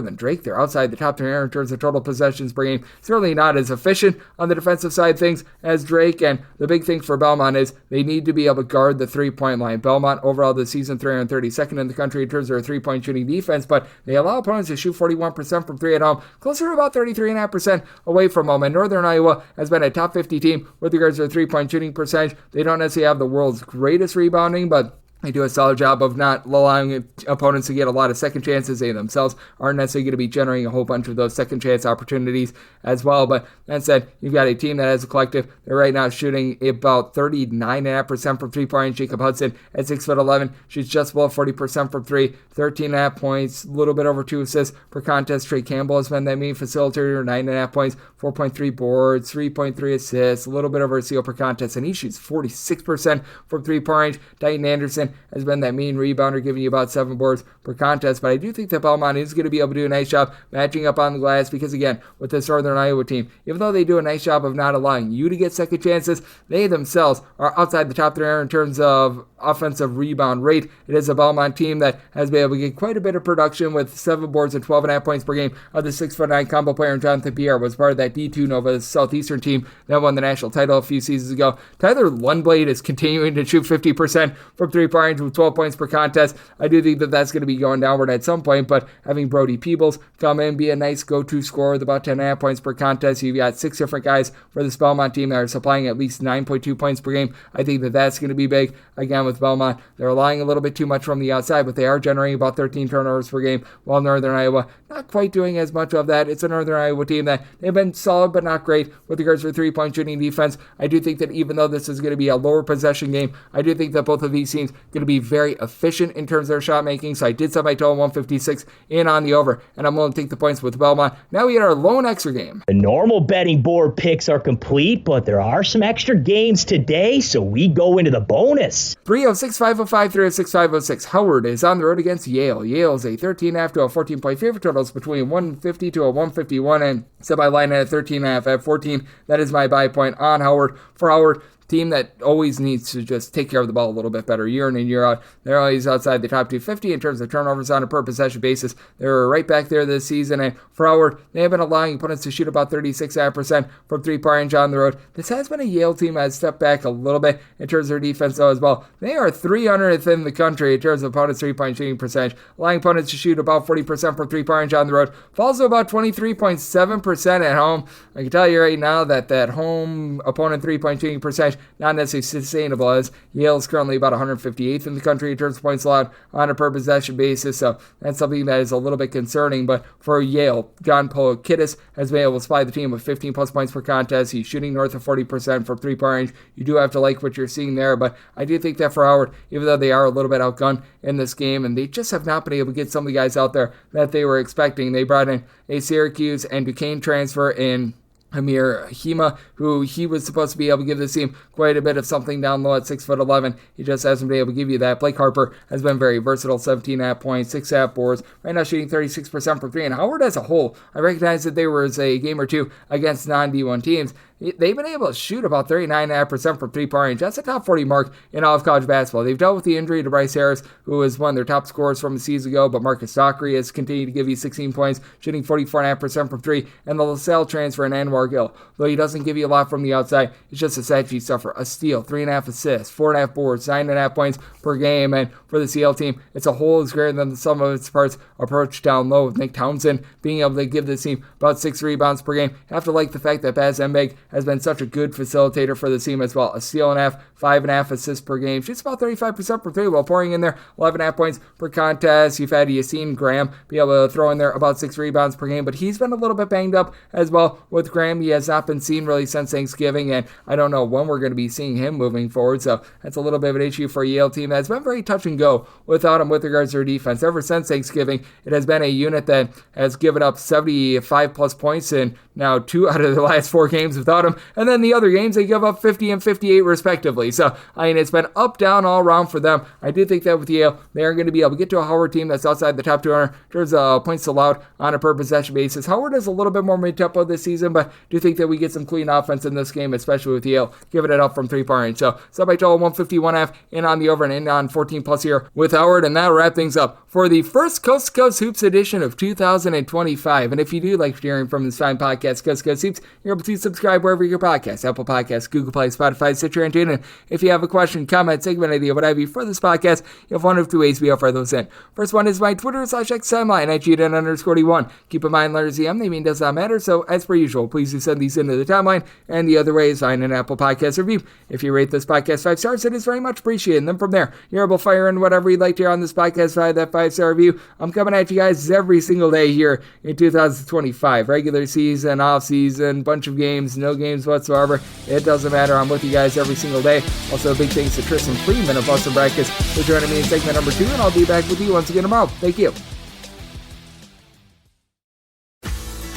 than Drake. They're outside the top 300 in terms of total possessions per game. Certainly not as efficient on the defensive side of things as Drake. And the big thing for Belmont is they need to be able to guard the three-point line. Belmont overall this season 332nd in the country in terms of their three-point shooting defense, but they allow opponents to shoot 41% from 3 at home, closer to about 33.5% away from home. And Northern Iowa has been a top 50 team with regards to their three-point shooting percentage. They don't necessarily have the world's greatest rebounding, but They do a solid job of not allowing opponents to get a lot of second chances. They themselves aren't necessarily going to be generating a whole bunch of those second chance opportunities as well. But that said, you've got a team that has a collective. They're right now shooting about 39.5% from three-point range. Jacob Hudson at 6'11", shoots just below 40% from three, 13.5 points, a little bit over 2 assists per contest. Trey Campbell has been that main facilitator, 9.5 points, 4.3 boards, 3.3 assists, a little bit over a steal per contest, and he shoots 46% from three-point range. Dighton Anderson has been that mean rebounder, giving you about 7 boards per contest. But I do think that Belmont is going to be able to do a nice job matching up on the glass because, again, with this Northern Iowa team, even though they do a nice job of not allowing you to get second chances, they themselves are outside the top there in terms of offensive rebound rate. It is a Belmont team that has been able to get quite a bit of production with 7 boards and 12.5 points per game. Of the 6'9" combo player, Jonathan Pierre was part of that D2 Nova Southeastern team that won the national title a few seasons ago. Tyler Lundblade is continuing to shoot 50% from three-point range with 12 points per contest. I do think that that's going to be going downward at some point, but having Brody Peebles come in, be a nice go-to scorer with about 10.5 points per contest. You've got 6 different guys for this Belmont team that are supplying at least 9.2 points per game. I think that that's going to be big. Again, with Belmont, they're relying a little bit too much from the outside, but they are generating about 13 turnovers per game, while Northern Iowa not quite doing as much of that. It's a Northern Iowa team that they've been solid but not great with regards to three-point shooting defense. I do think that even though this is going to be a lower possession game, I do think that both of these teams are going to be very efficient in terms of their shot making. So I did set my total 156 in on the over, and I'm willing to take the points with Belmont. Now we get our lone extra game. The normal betting board picks are complete, but there are some extra games today, so we go into the bonus. 306-505, 306-506. Howard is on the road against Yale. Yale is a 13.5 to a 14-point favorite. Totals between 150 to a 151, and set my line at 13.5 at 14. That is my buy point on Howard. For Howard, team that always needs to just take care of the ball a little bit better year in and year out. They're always outside the top 250 in terms of turnovers on a per possession basis. They're right back there this season, and for Howard, they have been allowing opponents to shoot about 36% from three-point range on the road. This has been a Yale team that has stepped back a little bit in terms of their defense though as well. They are 300th in the country in terms of opponents' three-point shooting percentage, allowing opponents to shoot about 40% from three-point range on the road. Falls to about 23.7% at home. I can tell you right now that home opponent three-point shooting percentage not necessarily sustainable, as Yale is currently about 158th in the country in terms of points allowed on a per possession basis, so that's something that is a little bit concerning. But for Yale, John Polakidis has been able to supply the team with 15 plus points per contest. He's shooting north of 40% from three-point range. You do have to like what you're seeing there, but I do think that for Howard, even though they are a little bit outgunned in this game, and they just have not been able to get some of the guys out there that they were expecting. They brought in a Syracuse and Duquesne transfer in Amir Hima, who he was supposed to be able to give this team quite a bit of something down low at 6'11". He just hasn't been able to give you that. Blake Harper has been very versatile, 17.5 points, 6.5 boards, right now shooting 36% from three. And Howard as a whole, I recognize that there was a game or two against non-D1 teams. They've been able to shoot about 39.5% from three-point range. That's a top 40 mark in all of college basketball. They've dealt with the injury to Bryce Harris, who was one of their top scorers from a season ago, but Marcus Dockery has continued to give you 16 points, shooting 44.5% from three, and the LaSalle transfer in Anwar Gill, though he doesn't give you a lot from the outside, it's just a stat sheet stuffer, a steal, 3.5 assists, 4.5 boards, 9.5 points per game, and for the CL team, it's a whole is greater than the sum of its parts approach down low, with Nick Townsend being able to give this team about 6 rebounds per game. You have to like the fact that Baz Embeg has been such a good facilitator for the team as well. A steal and a half, 5.5 assists per game. Shoots about 35% per three while pouring in there 11.5 points per contest. You've had Yassine Graham be able to throw in there about 6 rebounds per game, but he's been a little bit banged up as well. With Graham, he has not been seen really since Thanksgiving, and I don't know when we're going to be seeing him moving forward, so that's a little bit of an issue for a Yale team that's been very touch and go without him with regards to their defense. Ever since Thanksgiving, it has been a unit that has given up 75 plus points in now 2 out of the last 4 games without him, and then the other games they give up 50 and 58 respectively. So I mean, it's been up down all around for them. I do think that with Yale, they are going to be able to get to a Howard team that's outside the top 200 in terms of points allowed on a per possession basis. Howard is a little bit more mid-tempo this season, but do think that we get some clean offense in this game, especially with Yale giving it up from three-point range. So by total 151.5 in on the over and in on 14 plus here with Howard, and that'll wrap things up for the first Coast to Coast Hoops edition of 2025. And if you do like hearing from this fine podcast, Coast to Coast Hoops, you're able to subscribe wherever your podcast, Apple Podcasts, Google Play, Spotify, Stitcher, and TuneIn. If you have a question, comment, segment idea, what have you for this podcast, you have one of two ways we offer those in. First one is my Twitter /X timeline at GDN_D1. Keep in mind, letters EM, they mean does not matter, so as per usual, please do send these into the timeline. And the other way is find an Apple Podcast review. If you rate this podcast 5 stars, it is very much appreciated. And then from there, you're able to fire in whatever you'd like to hear on this podcast via that 5-star review. I'm coming at you guys every single day here in 2025. Regular season, off season, bunch of games, no games whatsoever. It doesn't matter. I'm with you guys every single day. Also, big thanks to Tristan Freeman of Boston Brackets for joining me in segment number 2, and I'll be back with you once again tomorrow. Thank you.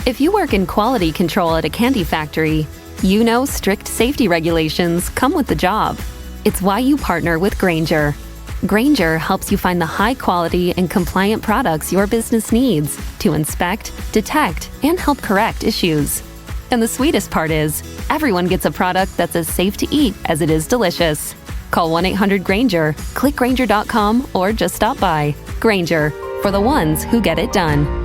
If you work in quality control at a candy factory, you know strict safety regulations come with the job. It's why you partner with Grainger. Grainger helps you find the high-quality and compliant products your business needs to inspect, detect, and help correct issues. And the sweetest part is, everyone gets a product that's as safe to eat as it is delicious. Call 1-800-GRAINGER, click Grainger.com, or just stop by. Grainger, for the ones who get it done.